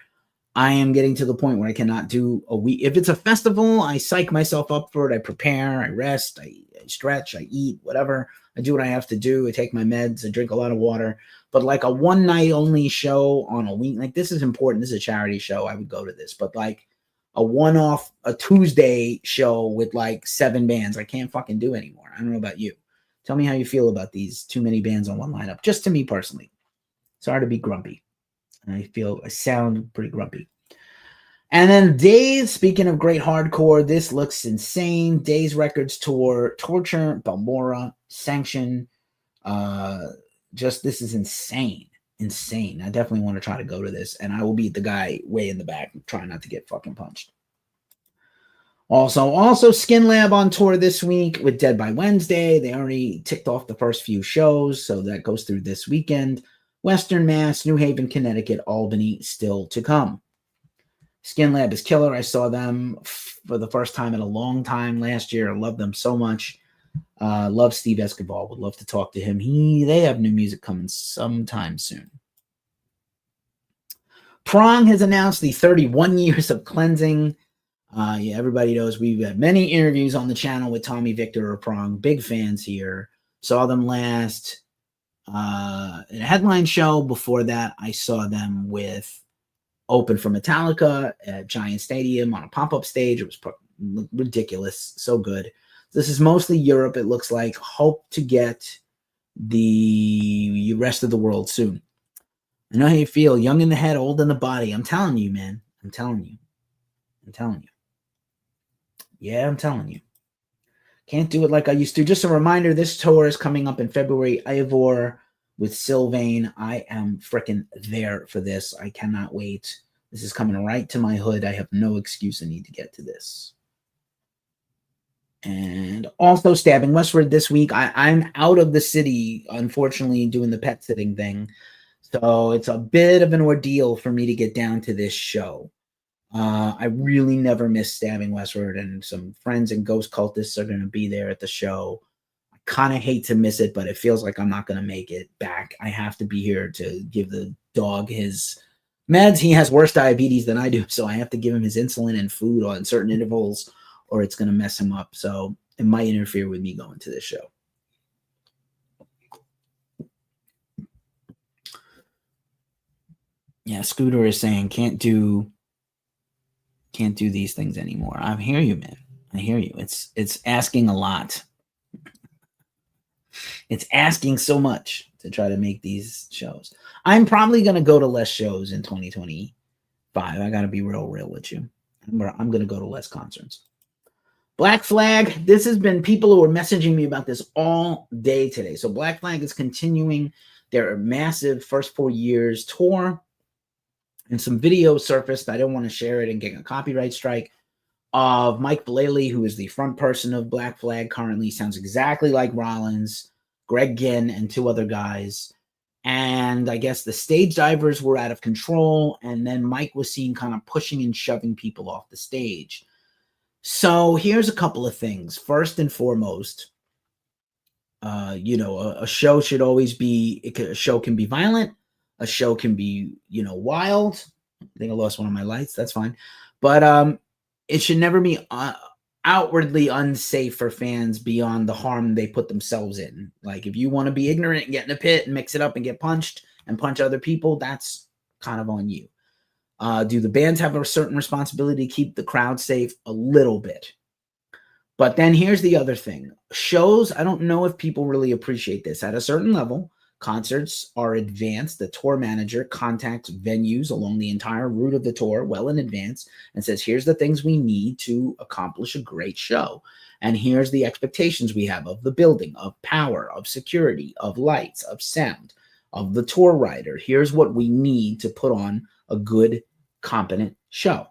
I am getting to the point where I cannot do a week. If it's a festival, I psych myself up for it. I prepare, I rest, I stretch, I eat, whatever. I do what I have to do. I take my meds, I drink a lot of water. But like a one night only show on a week, like this is important. This is a charity show. I would go to this. But like a one-off, a Tuesday show with like 7 bands, I can't fucking do anymore. I don't know about you. Tell me how you feel about these too many bands on one lineup. Just to me personally. Sorry to be grumpy. I sound pretty grumpy. And then Days, speaking of great hardcore, this looks insane. Days Records Tour, Torture, Balmora, Sanction. This is insane. I definitely want to try to go to this, and I will be the guy way in the back trying not to get fucking punched. Also Skin Lab on tour this week with Dead by Wednesday. They already ticked off the first few shows, so that goes through this weekend. Western Mass, New Haven, Connecticut, Albany, still to come. Skin Lab is killer. I saw them for the first time in a long time last year. I love them so much. Love Steve Escobar. Would love to talk to him. They have new music coming sometime soon. Prong has announced the 31 years of cleansing. Yeah, everybody knows we've had many interviews on the channel with Tommy Victor or Prong. Big fans here. Saw them last in a headline show. Before that, I saw them with open for Metallica at Giant Stadium on a pop-up stage. It was ridiculous. So good. This is mostly Europe, it looks like. Hope to get the rest of the world soon. I know how you feel. Young in the head, old in the body. I'm telling you, man. I'm telling you. Yeah, I'm telling you. Can't do it like I used to. Just a reminder, this tour is coming up in February. Ivor with Sylvain. I am freaking there for this. I cannot wait. This is coming right to my hood. I have no excuse. I need to get to this. And also Stabbing Westward this week. I'm out of the city, unfortunately, doing the pet sitting thing. So it's a bit of an ordeal for me to get down to this show. I really never miss Stabbing Westward, and some friends and ghost cultists are going to be there at the show. I kind of hate to miss it, but it feels like I'm not going to make it back. I have to be here to give the dog his meds. He has worse diabetes than I do, so I have to give him his insulin and food on certain intervals, or it's going to mess him up. So it might interfere with me going to this show. Yeah, Scooter is saying can't do these things anymore. I hear you, man. I hear you. It's asking a lot. It's asking so much to try to make these shows. I'm probably going to go to less shows in 2025. I got to be real with you. I'm going to go to less concerts. Black Flag. This has been people who are messaging me about this all day today. So Black Flag is continuing their massive first 4 years tour. And some video surfaced. I don't want to share it and get a copyright strike of Mike Blaley, who is the front person of Black Flag currently. Sounds exactly like Rollins, Greg Ginn, and two other guys. And I guess the stage divers were out of control. And then Mike was seen kind of pushing and shoving people off the stage. So here's a couple of things. First and foremost, a show should always be, a show can be violent. A show can be, wild. I think I lost one of my lights. That's fine. But it should never be outwardly unsafe for fans beyond the harm they put themselves in. Like, if you want to be ignorant and get in a pit and mix it up and get punched and punch other people, that's kind of on you. Do the bands have a certain responsibility to keep the crowd safe? A little bit. But then here's the other thing. Shows, I don't know if people really appreciate this. At a certain level, concerts are advanced. The tour manager contacts venues along the entire route of the tour well in advance and says, here's the things we need to accomplish a great show. And here's the expectations we have of the building, of power, of security, of lights, of sound, of the tour rider. Here's what we need to put on a good, competent show.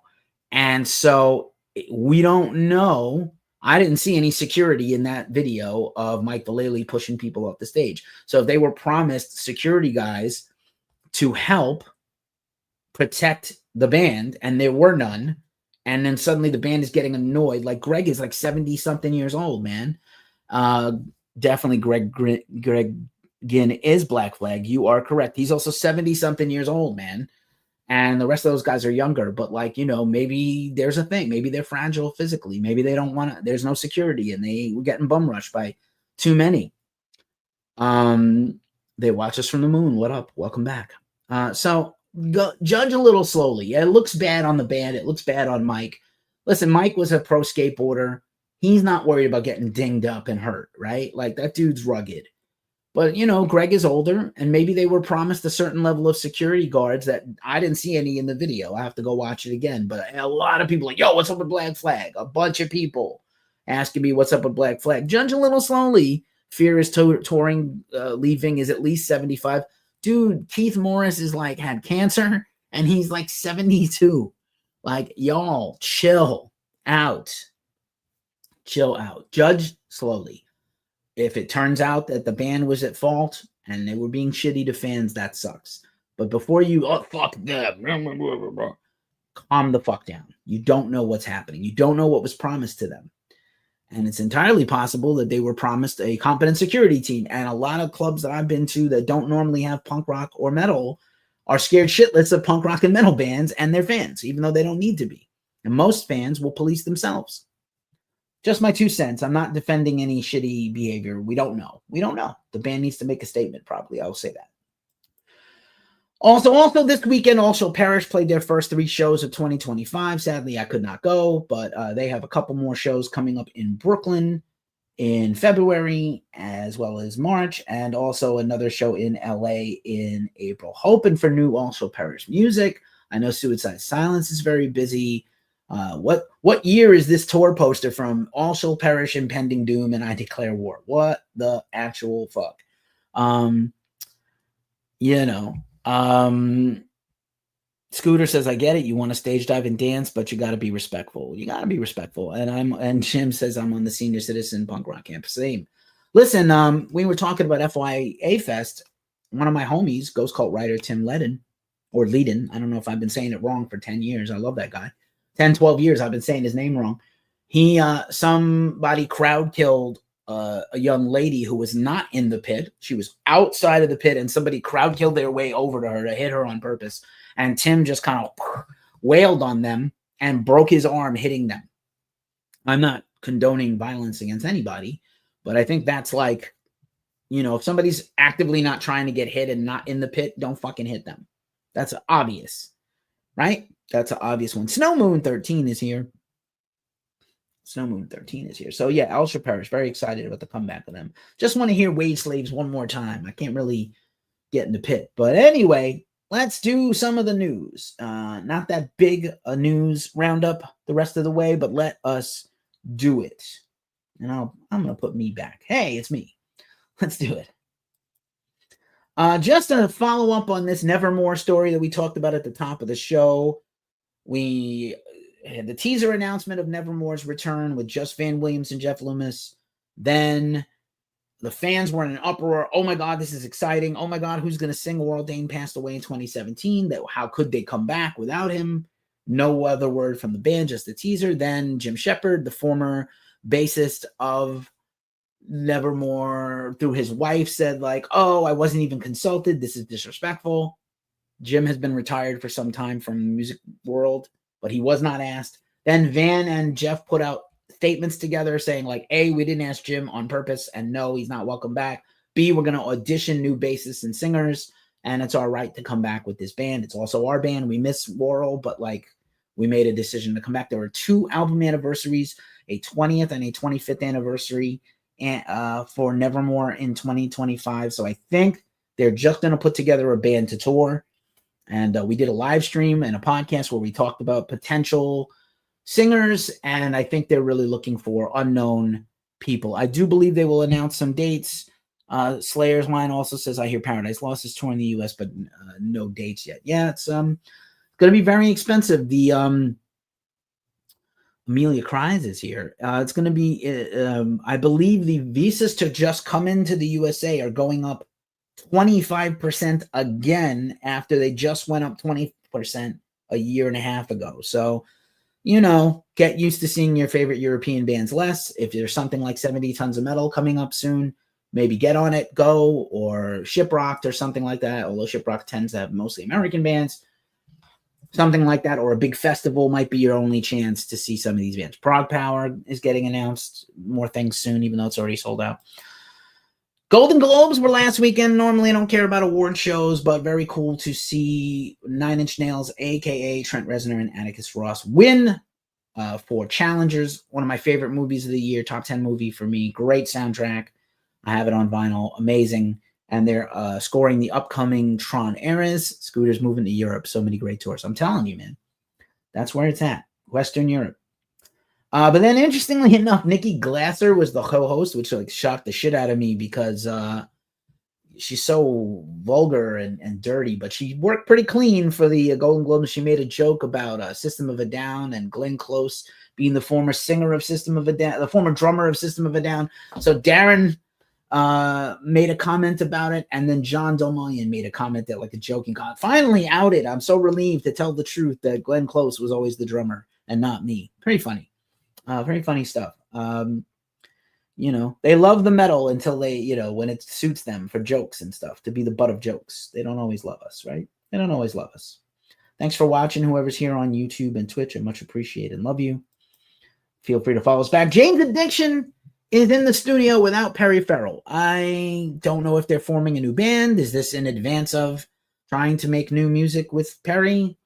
And so we don't know. I didn't see any security in that video of Mike Vallely pushing people off the stage. So if they were promised security guys to help protect the band and there were none, and then suddenly the band is getting annoyed, like Greg is like 70-something years old, man. Definitely Greg Ginn is Black Flag. You are correct. He's also 70-something years old, man. And the rest of those guys are younger, but maybe there's a thing. Maybe they're fragile physically. Maybe they don't want to, there's no security and they were getting bum rushed by too many. They watch us from the moon. What up? Welcome back. So judge a little slowly. Yeah, it looks bad on the band. It looks bad on Mike. Listen, Mike was a pro skateboarder. He's not worried about getting dinged up and hurt, right? Like, that dude's rugged. But, Greg is older, and maybe they were promised a certain level of security guards that I didn't see any in the video. I have to go watch it again. But a lot of people like, yo, what's up with Black Flag? A bunch of people asking me what's up with Black Flag. Judge a little slowly. Fear is touring, leaving is at least 75. Dude, Keith Morris is had cancer, and he's 72. Y'all, chill out. Chill out. Judge slowly. If it turns out that the band was at fault and they were being shitty to fans, that sucks. But before you, fuck them, calm the fuck down. You don't know what's happening. You don't know what was promised to them. And it's entirely possible that they were promised a competent security team. And a lot of clubs that I've been to that don't normally have punk rock or metal are scared shitless of punk rock and metal bands and their fans, even though they don't need to be. And most fans will police themselves. Just my 2 cents. I'm not defending any shitty behavior. We don't know. We don't know. The band needs to make a statement, probably. I'll say that. Also this weekend, All Shall Perish played their first 3 shows of 2025. Sadly, I could not go, but they have a couple more shows coming up in Brooklyn in February, as well as March, and also another show in LA in April. Hoping for new All Shall Perish music. I know Suicide Silence is very busy. What year is this tour poster from? All Shall Perish, Impending Doom, and I Declare War. What the actual fuck? Scooter says, I get it. You want to stage dive and dance, but you got to be respectful. You got to be respectful. And Jim says, I'm on the Senior Citizen Punk Rock Campus. Same. Listen, we were talking about FYA Fest. One of my homies, Ghost Cult writer Tim Ledden, or Leeden. I don't know if I've been saying it wrong for 10 years. I love that guy. 10, 12 years I've been saying his name wrong. Somebody crowd killed a young lady who was not in the pit. She was outside of the pit, and somebody crowd killed their way over to her to hit her on purpose. And Tim just kind of wailed on them and broke his arm hitting them. I'm not condoning violence against anybody, but I think that's like, if somebody's actively not trying to get hit and not in the pit, don't fucking hit them. That's obvious, right? That's an obvious one. Snow Moon 13 is here. So yeah, All Shall Perish. Very excited about the comeback of them. Just want to hear Wage Slaves one more time. I can't really get in the pit. But anyway, let's do some of the news. Not that big a news roundup the rest of the way, but let us do it. And I'm going to put me back. Hey, it's me. Let's do it. Just to follow up on this Nevermore story that we talked about at the top of the show, we had the teaser announcement of Nevermore's return with just Van Williams and Jeff Loomis. Then the fans were in an uproar. Oh my God, this is exciting. Oh my God, who's going to sing? Warl Dane passed away in 2017. How could they come back without him? No other word from the band, just the teaser. Then Jim Shepard, the former bassist of Nevermore, through his wife, said like, oh, I wasn't even consulted. This is disrespectful. Jim has been retired for some time from the music world, but he was not asked. Then Van and Jeff put out statements together saying like, A, we didn't ask Jim on purpose, and no, he's not welcome back. B, we're going to audition new bassists and singers, and it's our right to come back with this band. It's also our band. We miss Warl, but like we made a decision to come back. There were 2 album anniversaries, a 20th and a 25th anniversary for Nevermore in 2025. So I think they're just going to put together a band to tour. And we did a live stream and a podcast where we talked about potential singers, and I think they're really looking for unknown people. I do believe they will announce some dates. Slayer's line also says, I hear Paradise Lost is touring the U.S., but no dates yet. Yeah, it's going to be very expensive. The Amelia Cries is here. It's going to be, I believe the visas to just come into the USA are going up 25% again after they just went up 20% a year and a half ago. So, get used to seeing your favorite European bands less. If there's something like 70 Tons of Metal coming up soon, maybe get on it, go, or Shiprocked or something like that, although Shiprocked tends to have mostly American bands. Something like that, or a big festival might be your only chance to see some of these bands. Prague Power is getting announced. More things soon, even though it's already sold out. Golden Globes were last weekend. Normally I don't care about award shows, but very cool to see Nine Inch Nails, a.k.a. Trent Reznor and Atticus Ross, win for Challengers, one of my favorite movies of the year, top 10 movie for me. Great soundtrack. I have it on vinyl. Amazing. And they're scoring the upcoming Tron Eras. Scooter's moving to Europe. So many great tours. I'm telling you, man. That's where it's at. Western Europe. But then, interestingly enough, Nikki Glasser was the co-host, which like shocked the shit out of me because she's so vulgar and dirty. But she worked pretty clean for the Golden Globes. She made a joke about System of a Down and Glenn Close being the former singer of System of a Down, the former drummer of System of a Down. So Darren made a comment about it, and then John Dolmayan made a comment that like a joking comment. Finally outed. I'm so relieved to tell the truth that Glenn Close was always the drummer and not me. Pretty funny. Very funny stuff. They love the metal until they, when it suits them for jokes and stuff, to be the butt of jokes. They don't always love us, right? They don't always love us. Thanks for watching, whoever's here on YouTube and Twitch. I much appreciate and love you. Feel free to follow us back. Jane's Addiction is in the studio without Perry Farrell. I don't know if they're forming a new band. Is this in advance of trying to make new music with Perry?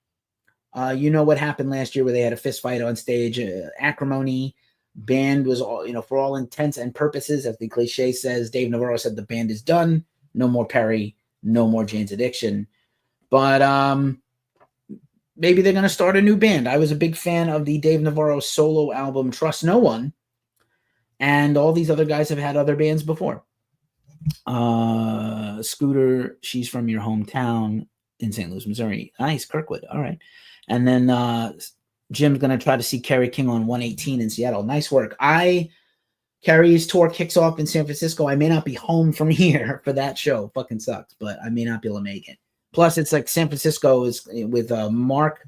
You know what happened last year where they had a fist fight on stage, acrimony. Band was all, for all intents and purposes, as the cliche says, Dave Navarro said the band is done. No more Perry, no more Jane's Addiction. But maybe they're going to start a new band. I was a big fan of the Dave Navarro solo album, Trust No One. And all these other guys have had other bands before. Scooter, she's from your hometown in St. Louis, Missouri. Nice, Kirkwood. All right. And then Jim's going to try to see Kerry King on 118 in Seattle. Nice work. Kerry's tour kicks off in San Francisco. I may not be home from here for that show. Fucking sucks, but I may not be able to make it. Plus, it's like San Francisco is with Mark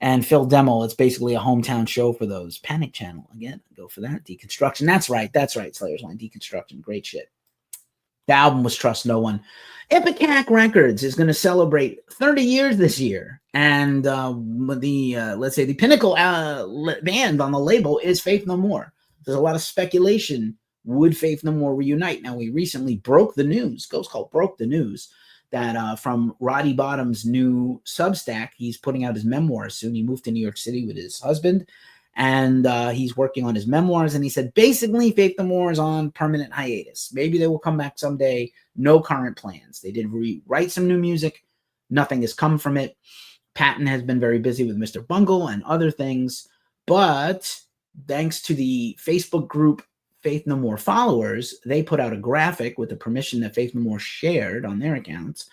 and Phil Demmel. It's basically a hometown show for those. Panic Channel. Again, go for that. Deconstruction. That's right. Slayer's Line. Deconstruction. Great shit. The album was Trust No One. Ipecac Records is going to celebrate 30 years this year. And let's say the pinnacle band on the label is Faith No More. There's a lot of speculation. Would Faith No More reunite? Now, we recently broke the news. Ghost Cult broke the news that from Roddy Bottom's new Substack, he's putting out his memoirs soon. He moved to New York City with his husband, and he's working on his memoirs. And he said, basically, Faith No More is on permanent hiatus. Maybe they will come back someday. No current plans. They did write some new music. Nothing has come from it. Patton has been very busy with Mr. Bungle and other things. But thanks to the Facebook group Faith No More followers, they put out a graphic with the permission that Faith No More shared on their accounts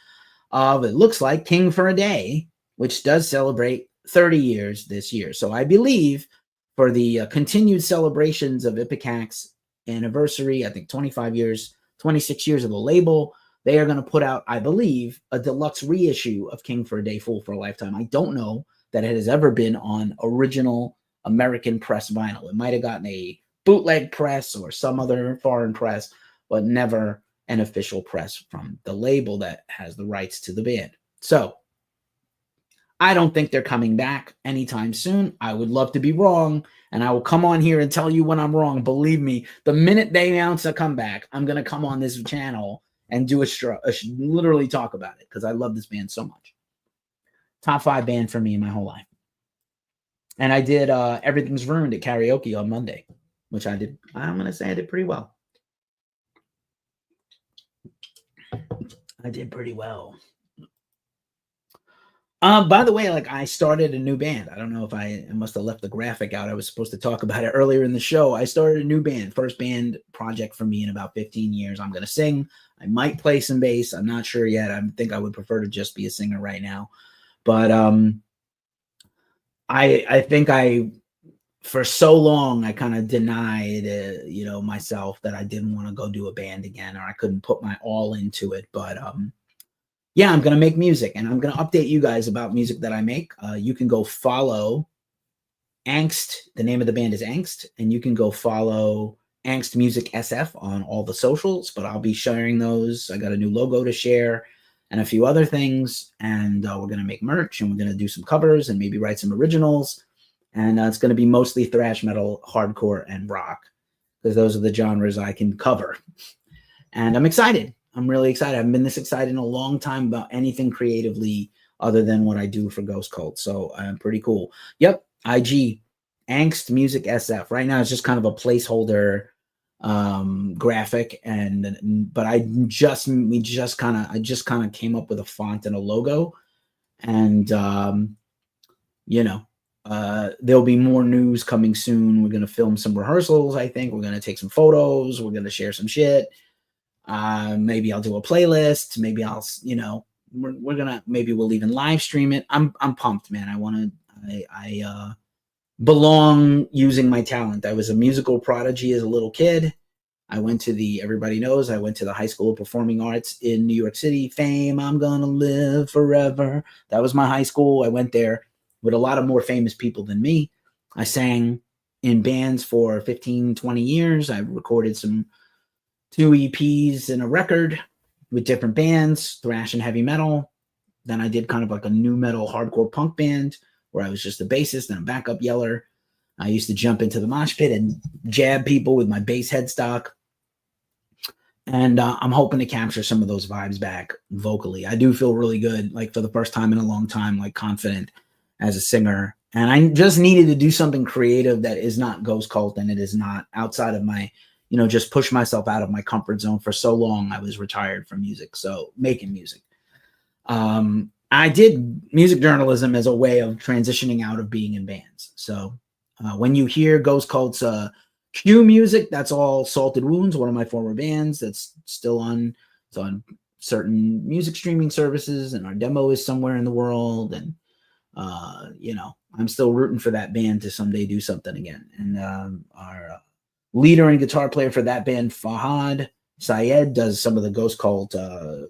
of, it looks like, King for a Day, which does celebrate 30 years this year. So I believe for the continued celebrations of Ipecac's anniversary, I think 25 years, 26 years of the label, they are going to put out, I believe, a deluxe reissue of King for a Day, Fool for a Lifetime. I don't know that it has ever been on original American press vinyl. It might have gotten a bootleg press or some other foreign press, but never an official press from the label that has the rights to the band. So I don't think they're coming back anytime soon. I would love to be wrong, and I will come on here and tell you when I'm wrong. Believe me, the minute they announce a comeback, I'm going to come on this channel and do literally talk about it, because I love this band so much. Top 5 band for me in my whole life. And I did Everything's Ruined at karaoke on Monday, which I did. I'm going to say I did pretty well. I did pretty well. By the way, I started a new band. I don't know if I must have left the graphic out. I was supposed to talk about it earlier in the show. I started a new band. First band project for me in about 15 years. I'm going to sing. I might play some bass. I'm not sure yet. I think I would prefer to just be a singer right now. But I think for so long, I kind of denied, myself that I didn't want to go do a band again, or I couldn't put my all into it. But yeah, I'm going to make music, and I'm going to update you guys about music that I make. You can go follow Angst. The name of the band is Angst, and you can go follow Angst Music SF on all the socials, but I'll be sharing those. I got a new logo to share and a few other things, and we're going to make merch, and we're going to do some covers and maybe write some originals, and it's going to be mostly thrash metal, hardcore, and rock, because those are the genres I can cover. And I'm excited. I'm really excited. I haven't been this excited in a long time about anything creatively other than what I do for Ghost Cult. So I'm pretty cool. Yep. IG Angst Music SF. Right now it's just kind of a placeholder graphic, but I just kind of came up with a font and a logo, and there'll be more news coming soon. We're going to film some rehearsals. I think we're going to take some photos. We're going to share some shit. Maybe I'll do a playlist. Maybe I'll, maybe we'll even live stream it. I'm pumped, man. I belong using my talent. I was a musical prodigy as a little kid. I went to everybody knows, I went to the High School of Performing Arts in New York City. Fame, I'm gonna live forever. That was my high school. I went there with a lot of more famous people than me. I sang in bands for 15, 20 years. I recorded 2 EPs and a record with different bands, thrash and heavy metal. Then I did kind of like a new metal hardcore punk band where I was just a bassist and a backup yeller. I used to jump into the mosh pit and jab people with my bass headstock. And I'm hoping to capture some of those vibes back vocally. I do feel really good, like for the first time in a long time, like confident as a singer. And I just needed to do something creative that is not Ghost Cult, and it is not outside of my, just push myself out of my comfort zone. For so long, I was retired from music, so making music. I did music journalism as a way of transitioning out of being in bands. So when you hear Ghost Cult's Q music, that's all Salted Wounds, one of my former bands that's still on. It's on certain music streaming services, and our demo is somewhere in the world. And I'm still rooting for that band to someday do something again. And our leader and guitar player for that band, Fahad Syed, does some of the Ghost Cult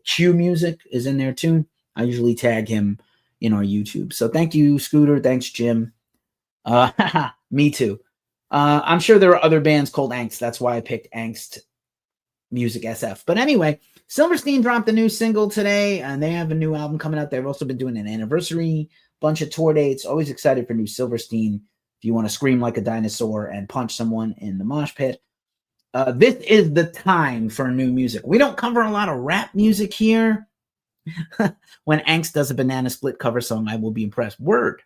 Q music, is in there too. I usually tag him in our YouTube. So thank you, Scooter. Thanks, Jim. Me too. I'm sure there are other bands called Angst. That's why I picked Angst Music SF. But anyway, Silverstein dropped a new single today, and they have a new album coming out. They've also been doing an anniversary, bunch of tour dates. Always excited for new Silverstein. If you want to scream like a dinosaur and punch someone in the mosh pit, this is the time for new music. We don't cover a lot of rap music here. When Angst does a Banana Split cover song, I will be impressed. Word.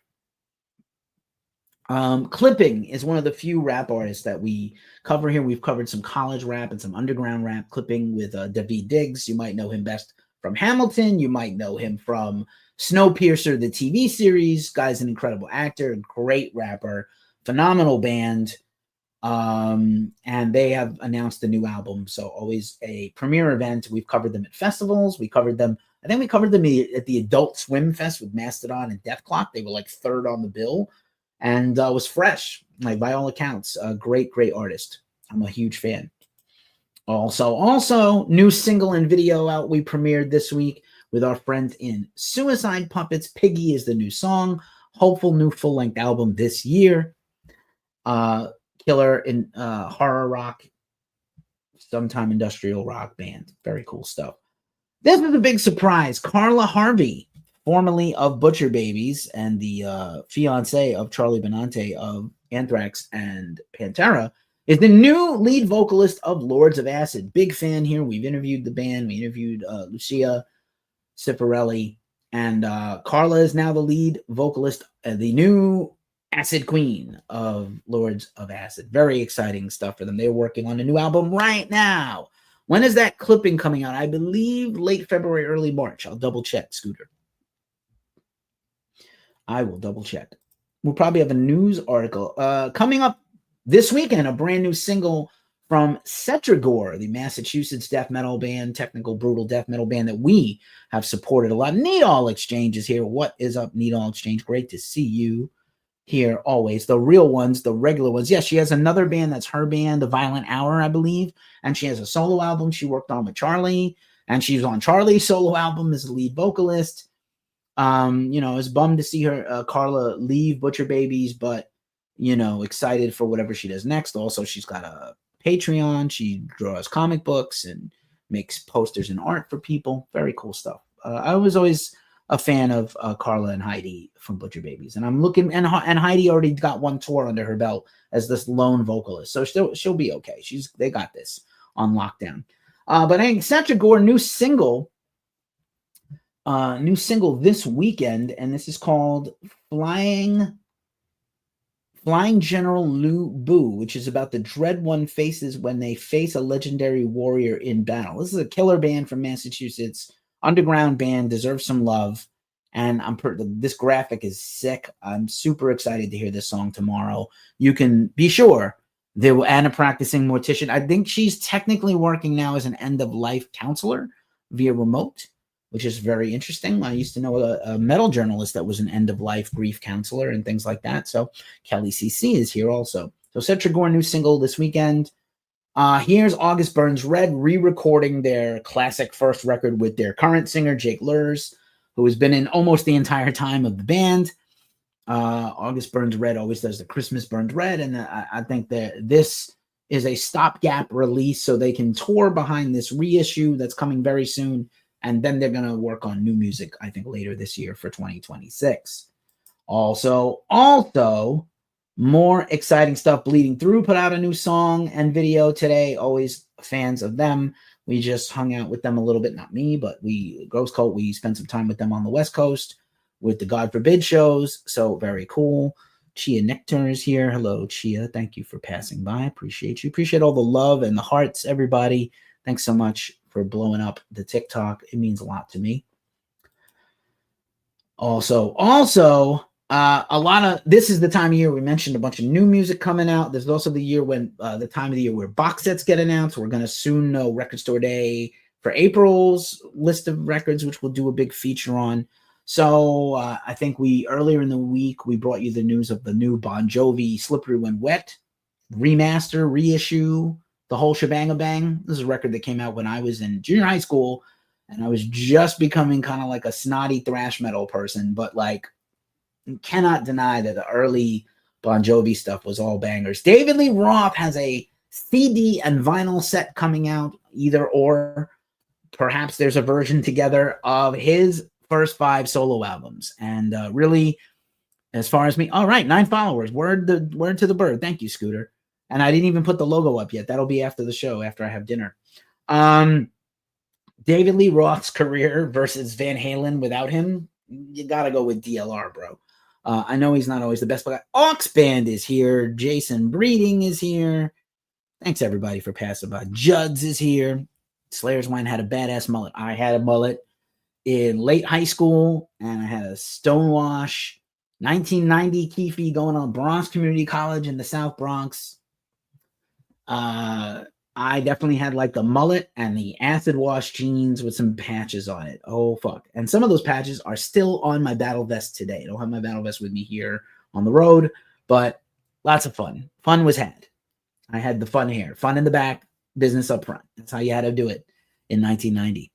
Clipping is one of the few rap artists that we cover here. We've covered some college rap and some underground rap. Clipping with Daveed Diggs. You might know him best from Hamilton. You might know him from Snowpiercer, the TV series. Guy's an incredible actor, great rapper, phenomenal band. And they have announced a new album. So always a premiere event. We've covered them at festivals. We covered them. I think we covered them at the Adult Swim Fest with Mastodon and Death Clock. They were like third on the bill. And was fresh, like by all accounts. A great artist. I'm a huge fan. Also, new single and video out. We premiered this week with our friends in Suicide Puppets. Piggy is the new song. Hopeful new full-length album this year. Killer in horror rock, sometime industrial rock band. Very cool stuff. This is a big surprise. Carla Harvey, formerly of Butcher Babies and the fiance of Charlie Benante of Anthrax and Pantera, is the new lead vocalist of Lords of Acid. Big fan here. We've interviewed the band. We interviewed Lucia Cifarelli. And Carla is now the lead vocalist, the new Acid Queen of Lords of Acid. Very exciting stuff for them. They're working on a new album right now. When is that Clipping coming out? I believe late February, early March. I'll double check, Scooter. I will double check. We'll probably have a news article coming up this weekend. A brand new single from Cetragore, the Massachusetts death metal band, technical brutal death metal band that we have supported a lot. Needall Exchange is here. What is up, Needall Exchange? Great to see you here always. The real ones, the regular ones. Yes, she has another band that's her band, The Violent Hour, I believe. And she has a solo album she worked on with Charlie. And she's on Charlie's solo album as the lead vocalist. I was bummed to see her, Carla, leave Butcher Babies, but, excited for whatever she does next. Also, she's got a Patreon. She draws comic books and makes posters and art for people. Very cool stuff. I was always a fan of Carla and Heidi from Butcher Babies. And I'm looking, and Heidi already got one tour under her belt as this lone vocalist. So she'll be okay. They got this on lockdown. But I think Cetragore, new single this weekend, and this is called Flying General Lu Bu, which is about the dread one faces when they face a legendary warrior in battle. This is a killer band from Massachusetts, underground band, deserves some love, and this graphic is sick. I'm super excited to hear this song tomorrow. You can be sure Anna practicing mortician. I think she's technically working now as an end-of-life counselor via remote, which is very interesting. I used to know a metal journalist that was an end-of-life grief counselor and things like that. So Kelly CC is here also. So Cetragore, new single this weekend. Here's August Burns Red re-recording their classic first record with their current singer, Jake Lurs, who has been in almost the entire time of the band. August Burns Red always does the Christmas Burns Red, and I think that this is a stopgap release so they can tour behind this reissue that's coming very soon And then they're going to work on new music, I think, later this year for 2026. Also, more exciting stuff. Bleeding Through put out a new song and video today. Always fans of them. We just hung out with them a little bit. Not me, but Ghost Cult, we spent some time with them on the West Coast with the God Forbid shows. So very cool. Chia Nectar is here. Hello, Chia. Thank you for passing by. Appreciate you. Appreciate all the love and the hearts, everybody. Thanks so much for blowing up the TikTok. It means a lot to me. Also, a lot of, this is the time of year we mentioned a bunch of new music coming out. There's also the year when the time of the year where box sets get announced. We're going to soon know Record Store Day for April's list of records, which we'll do a big feature on. So I think earlier in the week, we brought you the news of the new Bon Jovi Slippery When Wet remaster, reissue, the whole shebang-a-bang. This is a record that came out when I was in junior high school, and I was just becoming kind of like a snotty thrash metal person, but like, you cannot deny that the early Bon Jovi stuff was all bangers. David Lee Roth has a CD and vinyl set coming out, either or. Perhaps there's a version together of his first 5 solo albums. And really, as far as me, all right, 9 followers. Word to the bird. Thank you, Scooter. And I didn't even put the logo up yet. That'll be after the show, after I have dinner. David Lee Roth's career versus Van Halen without him, you got to go with DLR, bro. I know he's not always the best, but Ox Band is here. Jason Breeding is here. Thanks, everybody, for passing by. Judd's is here. Slayer's Wine had a badass mullet. I had a mullet in late high school, and I had a stonewash 1990 keefy going on Bronx Community College in the South Bronx. I definitely had like the mullet and the acid wash jeans with some patches on it. Oh, fuck. And some of those patches are still on my battle vest today. I don't have my battle vest with me here on the road, but lots of fun. Fun was had. I had the fun hair, fun in the back, business up front. That's how you had to do it in 1990.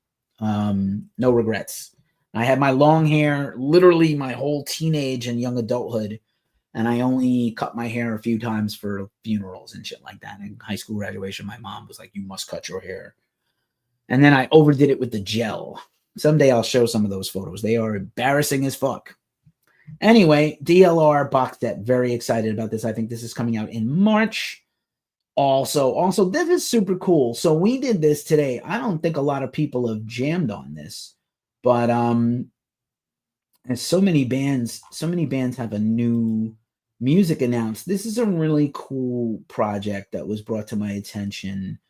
No regrets. I had my long hair literally my whole teenage and young adulthood. And I only cut my hair a few times for funerals and shit like that. In high school graduation, my mom was like, you must cut your hair. And then I overdid it with the gel. Someday I'll show some of those photos. They are embarrassing as fuck. Anyway, DLR box set. Very excited about this. I think this is coming out in March. Also, this is super cool. So we did this today. I don't think a lot of people have jammed on this. But and so many bands have a new music announced. This is a really cool project that was brought to my attention.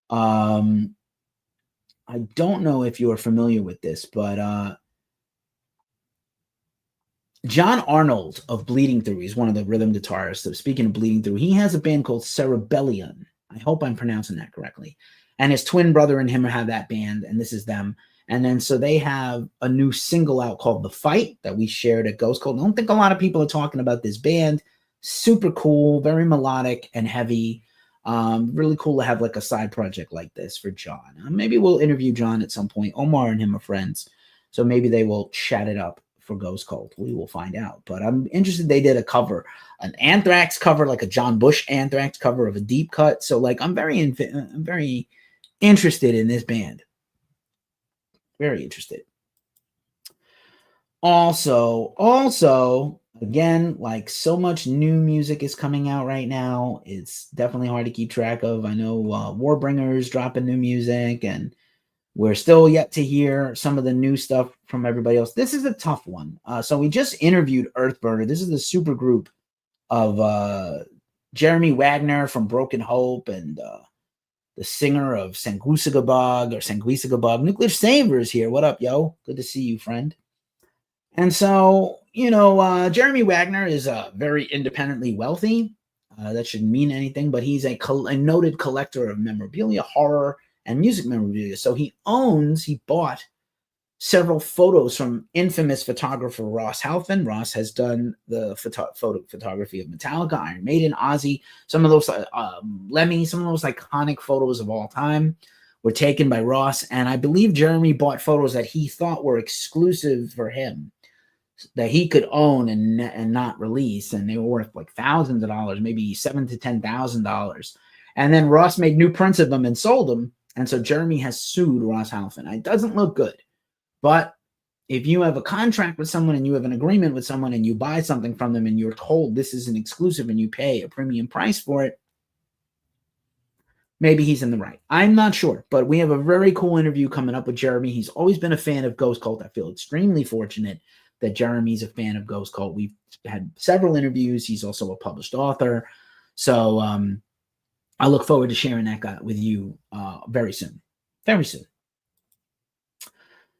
I don't know if you are familiar with this, but John Arnold of Bleeding Through, he's one of the rhythm guitarists. So speaking of Bleeding Through, he has a band called Cerebellion. I hope I'm pronouncing that correctly. And his twin brother and him have that band, and this is them. And then so they have a new single out called The Fight that we shared at Ghost Cult. I don't think a lot of people are talking about this band. Super cool, very melodic and heavy. Really cool to have like a side project like this for John. Maybe we'll interview John at some point. Omar and him are friends, so maybe they will chat it up for Ghost Cult. We will find out. But I'm interested. They did a cover, an Anthrax cover, like a John Bush Anthrax cover of a deep cut. So like I'm very interested in this band. Very interested. Also, again, like so much new music is coming out right now. It's definitely hard to keep track of. I know Warbringer's dropping new music, and we're still yet to hear some of the new stuff from everybody else. This is a tough one. So we just interviewed Earthburner. This is the super group of Jeremy Wagner from Broken Hope and the singer of Sanguisugabog. Nuclear Saver is here. What up, yo? Good to see you, friend. And so, Jeremy Wagner is very independently wealthy. That shouldn't mean anything, but he's a noted collector of memorabilia, horror, and music memorabilia. So he bought several photos from infamous photographer Ross Halfin. Ross has done the photography of Metallica, Iron Maiden, Ozzy. Some of those Lemmy, some of those iconic photos of all time were taken by Ross. And I believe Jeremy bought photos that he thought were exclusive for him, that he could own and not release. And they were worth like thousands of dollars, maybe $7,000 to $10,000. And then Ross made new prints of them and sold them. And so Jeremy has sued Ross Halfin. It doesn't look good. But if you have a contract with someone and you have an agreement with someone and you buy something from them and you're told this is an exclusive and you pay a premium price for it, maybe he's in the right. I'm not sure, but we have a very cool interview coming up with Jeremy. He's always been a fan of Ghost Cult. I feel extremely fortunate that Jeremy's a fan of Ghost Cult. We've had several interviews. He's also a published author. So I look forward to sharing that guy with you very soon. Very soon.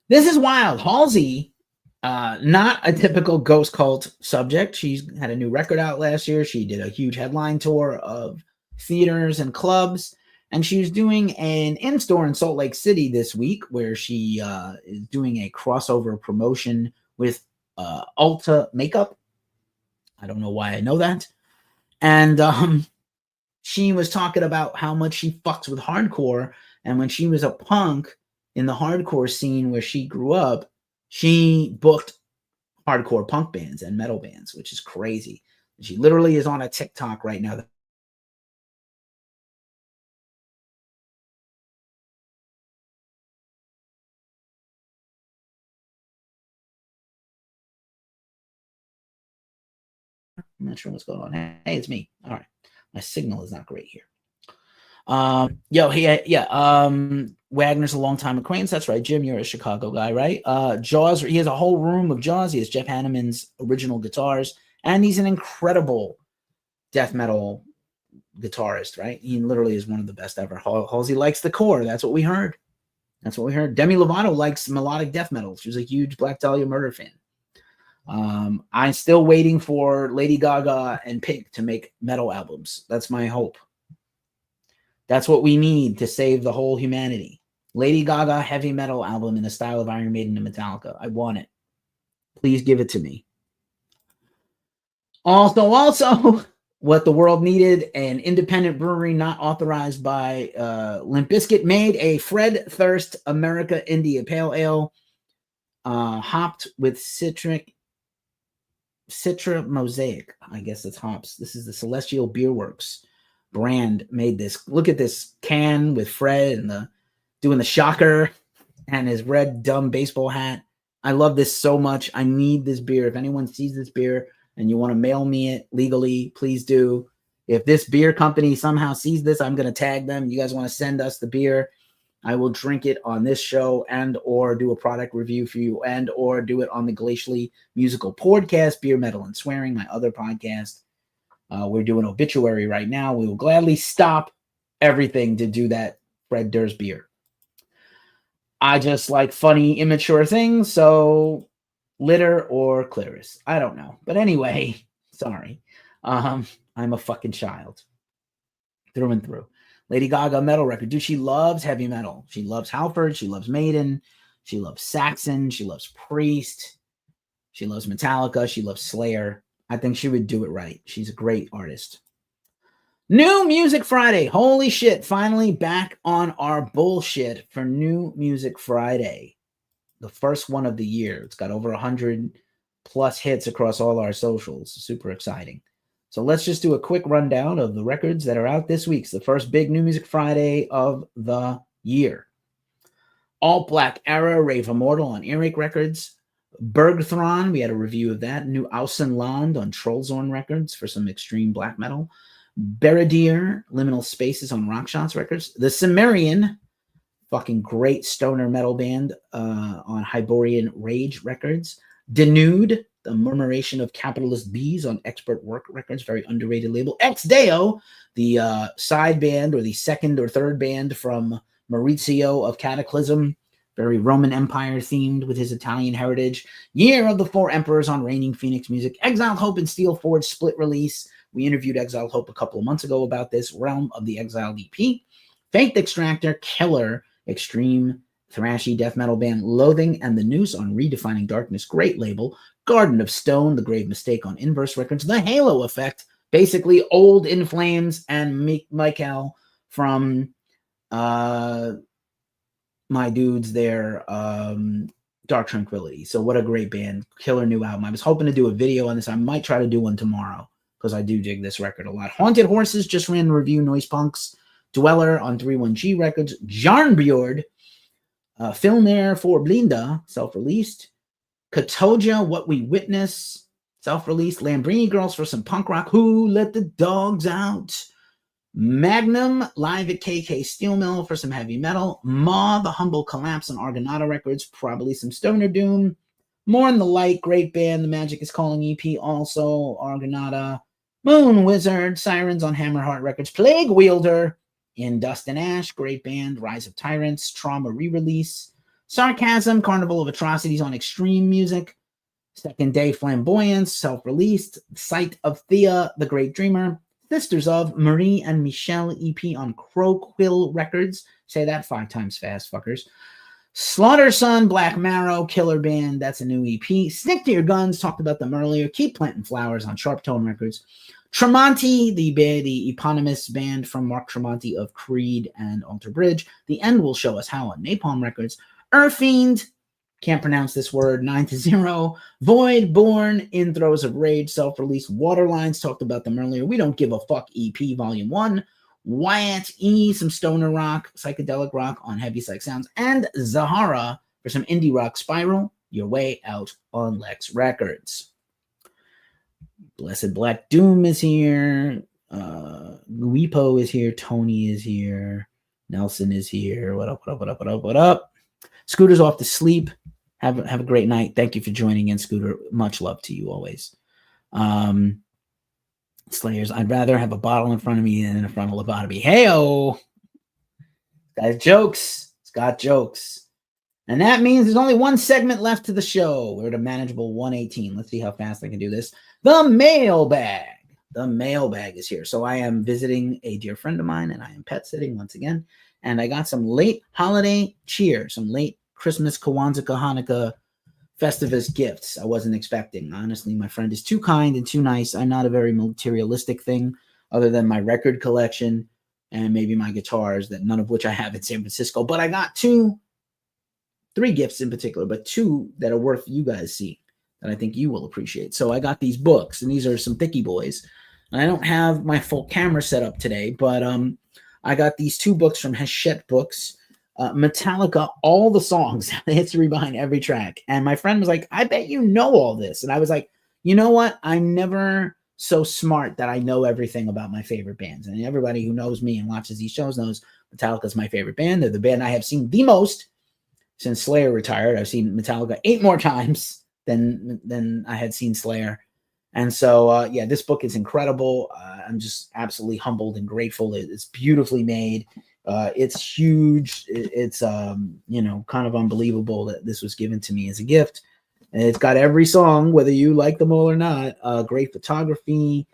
This is wild. Halsey, not a typical Ghost Cult subject. She's had a new record out last year. She did a huge headline tour of theaters and clubs. And she's doing an in-store in Salt Lake City this week where she is doing a crossover promotion with Ulta Makeup. I don't know why I know that. And she was talking about how much she fucks with hardcore. And when she was a punk in the hardcore scene where she grew up, she booked hardcore punk bands and metal bands, which is crazy. She literally is on a TikTok right now. I'm not sure what's going on. Hey, it's me. All right. My signal is not great here. Wagner's a longtime acquaintance. That's right. Jim, you're a Chicago guy, right? Jaws, he has a whole room of Jaws. He has Jeff Hanneman's original guitars, and he's an incredible death metal guitarist, right? He literally is one of the best ever. Halsey likes the core. That's what we heard. Demi Lovato likes melodic death metal. She was a huge Black Dahlia Murder fan. I'm still waiting for Lady Gaga and Pink to make metal albums. That's my hope. That's what we need to save the whole humanity. Lady Gaga heavy metal album in the style of Iron Maiden and Metallica. I want it. Please give it to me. Also, what the world needed, an independent brewery not authorized by Limp Bizkit made a Fred Thirst America India Pale Ale hopped with Citra Mosaic. I guess it's hops. This is the Celestial Beer Works brand made this. Look at this can with Fred and doing the shocker and his red dumb baseball hat. I love this so much. I need this beer. If anyone sees this beer and you want to mail me it legally, please do. If this beer company somehow sees this, I'm going to tag them. You guys want to send us the beer, I will drink it on this show and or do a product review for you and or do it on the Glacially Musical Podcast, Beer, Metal, and Swearing, my other podcast. We're doing obituary right now. We will gladly stop everything to do that Fred Durst beer. I just like funny, immature things, so litter or clitoris. I don't know. But anyway, sorry. I'm a fucking child. Through and through. Lady Gaga metal record. Dude, she loves heavy metal. She loves Halford. She loves Maiden. She loves Saxon. She loves Priest. She loves Metallica. She loves Slayer. I think she would do it right. She's a great artist. New Music Friday. Holy shit. Finally back on our bullshit for New Music Friday. The first one of the year. It's got over 100 plus hits across all our socials. Super exciting. So let's just do a quick rundown of the records that are out this week. It's the first big New Music Friday of the year. Alt Black Era, Rave Immortal on Earache Records. Bergthron, we had a review of that. New Außenland on Trollzorn Records for some extreme black metal. Beradir, Liminal Spaces on Rockshots Records. The Cimmerian, fucking great stoner metal band on Hyborian Rage Records. Denude, the Murmuration of Capitalist Bees on Expert Work Records, very underrated label. Ex Deo, the side band or the second or third band from Maurizio of Cataclysm, very Roman Empire themed with his Italian heritage. Year of the Four Emperors on Reigning Phoenix Music. Exiled Hope and Steel Forge split release. We interviewed Exiled Hope a couple of months ago about this. Realm of the Exiled EP. Faith Extractor, Killer, extreme thrashy death metal band Loathing and the Noose on Redefining Darkness, great label. Garden of Stone, The Grave Mistake on Inverse Records. The Halo Effect, basically Old In Flames and Michael from my dudes there, Dark Tranquility. So what a great band. Killer new album. I was hoping to do a video on this. I might try to do one tomorrow because I do dig this record a lot. Haunted Horses just ran a review. Noise Punks. Dweller on 31G Records. Jarnbjord, Filmare for Blinda, self-released. Katoja, What We Witness, self-released. Lambrini Girls for some punk rock. Who Let the Dogs Out? Magnum, live at KK Steel Mill for some heavy metal. Ma, The Humble Collapse on Argonauta Records, probably some stoner doom. More in the Light, great band, The Magic is Calling EP, also Argonauta. Moon Wizard, Sirens on Hammerheart Records. Plague Wielder, In Dust and Ash, great band. Rise of Tyrants, Trauma re-release. Sarcasm, Carnival of Atrocities on Extreme Music. Second Day Flamboyance, self-released. Sight of Thea, The Great Dreamer. Sisters of Marie and Michelle EP on Crowquill Records. Say that 5 times fast, fuckers. Slaughter Son, Black Marrow, Killer Band, that's a new EP. Stick to Your Guns, talked about them earlier. Keep Planting Flowers on Sharp Tone Records. Tremonti, the eponymous band from Mark Tremonti of Creed and Alter Bridge. The End Will Show Us How on Napalm Records. Urfiend, can't pronounce this word, 9-0. Void, Born, In Throes of Rage, self-released. Waterlines, talked about them earlier. We Don't Give a Fuck EP, Volume 1. Wyatt E, some stoner rock, psychedelic rock on Heavy Psych Sounds. And Zahara for some indie rock. Spiral, Your Way Out on Lex Records. Blessed Black Doom is here. Guipo is here. Tony is here. Nelson is here. What up? Scooter's off to sleep. Have a great night. Thank you for joining in, Scooter. Much love to you always. Slayers, I'd rather have a bottle in front of me than in front of lobotomy. Hey-o! Guy's jokes. It's got jokes. And that means there's only one segment left to the show. We're at a manageable 1:18. Let's see how fast I can do this. The mailbag. The mailbag is here. So I am visiting a dear friend of mine, and I am pet sitting once again. And I got some late holiday cheer, some late Christmas, Kwanzaa, Hanukkah, Festivus gifts I wasn't expecting. Honestly, my friend is too kind and too nice. I'm not a very materialistic thing other than my record collection and maybe my guitars, that none of which I have in San Francisco. But I got 3 gifts in particular, but 2 that are worth you guys seeing that I think you will appreciate. So I got these books, and these are some thicky boys. And I don't have my full camera set up today, but I got these 2 books from Hachette Books. Metallica, all the songs, the history behind every track. And my friend was like, I bet you know all this. And I was like, you know what? I'm never so smart that I know everything about my favorite bands. And everybody who knows me and watches these shows knows Metallica is my favorite band. They're the band I have seen the most since Slayer retired. I've seen Metallica 8 more times than I had seen Slayer. And so, yeah, this book is incredible. I'm just absolutely humbled and grateful. It's beautifully made. It's huge. It's kind of unbelievable that this was given to me as a gift. And it's got every song, whether you like them all or not. Great photography,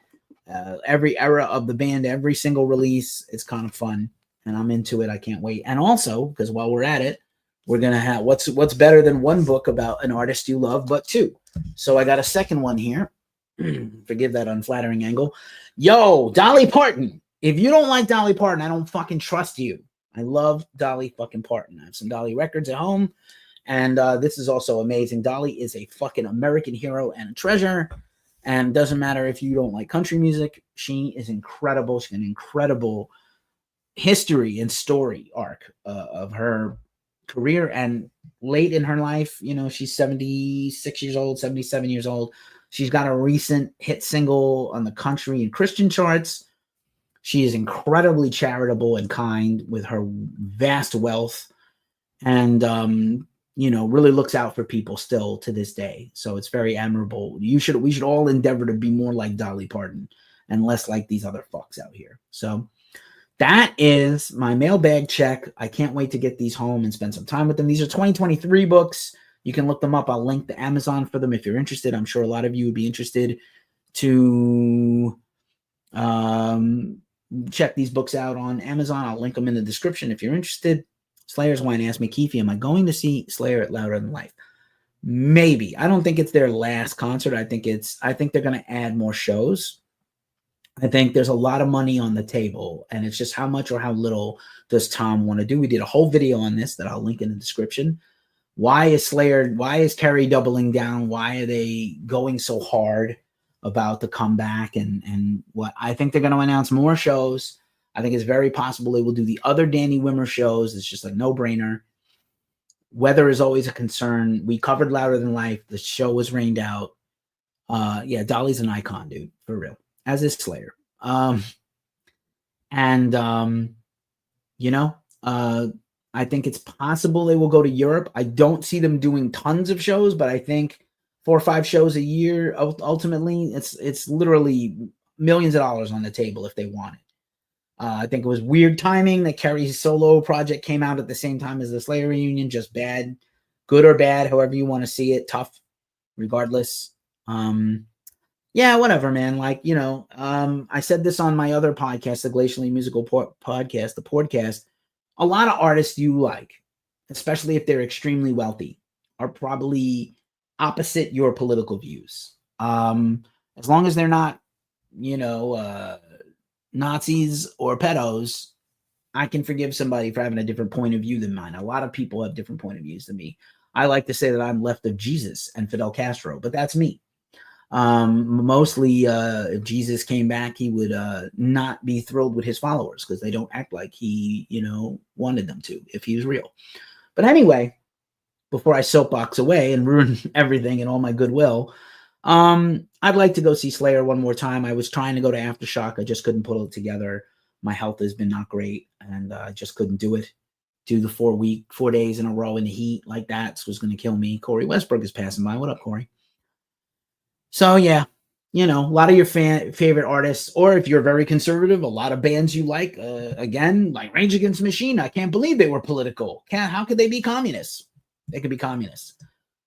every era of the band, every single release. It's kind of fun, and I'm into it. I can't wait. And also, because while we're at it, we're gonna have what's better than one book about an artist you love, but 2. So I got a second one here. Forgive that unflattering angle. Yo, Dolly Parton. If you don't like Dolly Parton, I don't fucking trust you. I love Dolly fucking Parton. I have some Dolly records at home, and this is also amazing. Dolly is a fucking American hero and a treasure, and doesn't matter if you don't like country music. She is incredible. She's an incredible history and story arc of her career, and late in her life, she's 76 years old, 77 years old. She's got a recent hit single on the country and Christian charts. She is incredibly charitable and kind with her vast wealth, and, really looks out for people still to this day. So it's very admirable. We should all endeavor to be more like Dolly Parton and less like these other fucks out here. So that is my mailbag check. I can't wait to get these home and spend some time with them. These are 2023 books. You can look them up. I'll link to Amazon for them if you're interested. I'm sure a lot of you would be interested to check these books out on Amazon. I'll link them in the description if you're interested. Slayer's Wine asked me, Keefe, am I going to see Slayer at Louder Than Life? Maybe. I don't think it's their last concert. I think they're going to add more shows. I think there's a lot of money on the table, and it's just how much or how little does Tom want to do. We did a whole video on this that I'll link in the description. Why is Kerry doubling down? Why are they going so hard about the comeback? And what I think they're going to announce more shows. I think it's very possible they will do the other Danny Wimmer shows. It's just a no-brainer. Weather is always a concern. We covered Louder Than Life. The show was rained out. Yeah, Dolly's an icon, dude, for real. As is Slayer. You know, I think it's possible they will go to Europe. I don't see them doing tons of shows, but I think 4 or 5 shows a year, ultimately, it's literally millions of dollars on the table if they want it. I think it was weird timing that Kerry's solo project came out at the same time as the Slayer reunion. Just bad, good or bad, however you want to see it. Tough, regardless. Yeah, whatever, man. Like, you know, I said this on my other podcast, the Glacially Musical Podcast, the podcast. A lot of artists you like, especially if they're extremely wealthy, are probably opposite your political views. As long as they're not, you know, Nazis or pedos, I can forgive somebody for having a different point of view than mine. A lot of people have different point of views than me. I like to say that I'm left of Jesus and Fidel Castro, but that's me. Mostly, if Jesus came back, he would not be thrilled with his followers because they don't act like he, you know, wanted them to if he was real. But anyway, before I soapbox away and ruin everything and all my goodwill, I'd like to go see Slayer one more time. I was trying to go to Aftershock. I just couldn't pull it together. My health has been not great, and I just couldn't do it. Do the 4 days in a row in the heat like that was going to kill me. Corey Westbrook is passing by. What up, Corey? So, yeah, you know, a lot of your favorite artists, or if you're very conservative, a lot of bands you like, again, like Rage Against the Machine. I can't believe they were political. How could they be communists? They could be communists.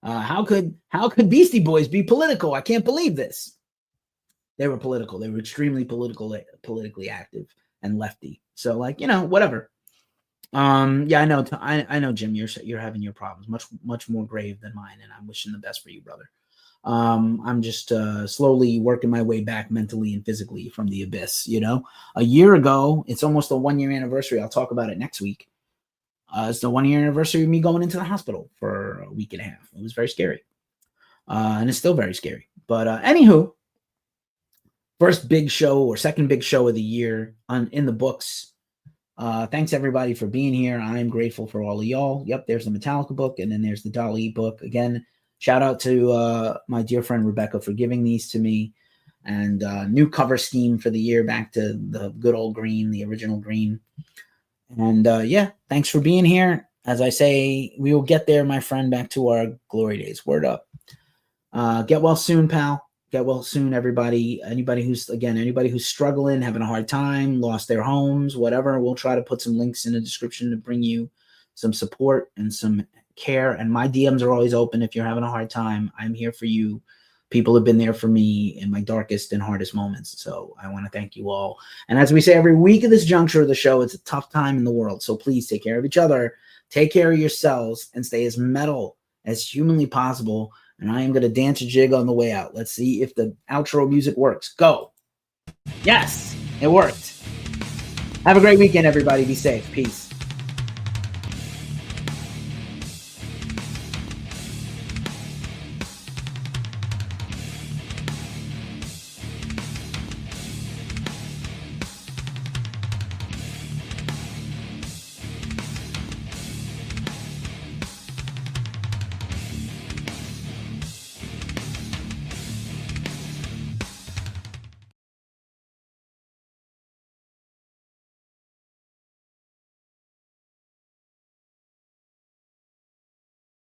How could Beastie Boys be political? I can't believe this. They were political. They were extremely politically active and lefty. So, like, you know, whatever. Yeah, I know, Jim, you're having your problems much more grave than mine, and I'm wishing the best for you, brother. I'm just slowly working my way back mentally and physically from the abyss. You know, a year ago, it's almost a 1-year anniversary. I'll talk about it next week. It's the 1-year anniversary of me going into the hospital for a week and a half. It was very scary. And it's still very scary. But anywho, first big show or second big show of the year in the books. Thanks everybody for being here. I'm grateful for all of y'all. Yep, there's the Metallica book, and then there's the Dolly book. Again, shout out to my dear friend Rebecca for giving these to me. And new cover scheme for the year, back to the good old green, the original green. And yeah, thanks for being here. As I say, we will get there, my friend, back to our glory days. Word up. Get well soon, pal. Get well soon, everybody. Anybody who's struggling, having a hard time, lost their homes, whatever, we'll try to put some links in the description to bring you some support and some care. And my DMs are always open if you're having a hard time. I'm here for you. People have been there for me in my darkest and hardest moments. So I want to thank you all. And as we say every week at this juncture of the show, it's a tough time in the world. So please take care of each other, take care of yourselves, and stay as metal as humanly possible. And I am going to dance a jig on the way out. Let's see if the outro music works. Go. Yes, it worked. Have a great weekend, everybody. Be safe. Peace.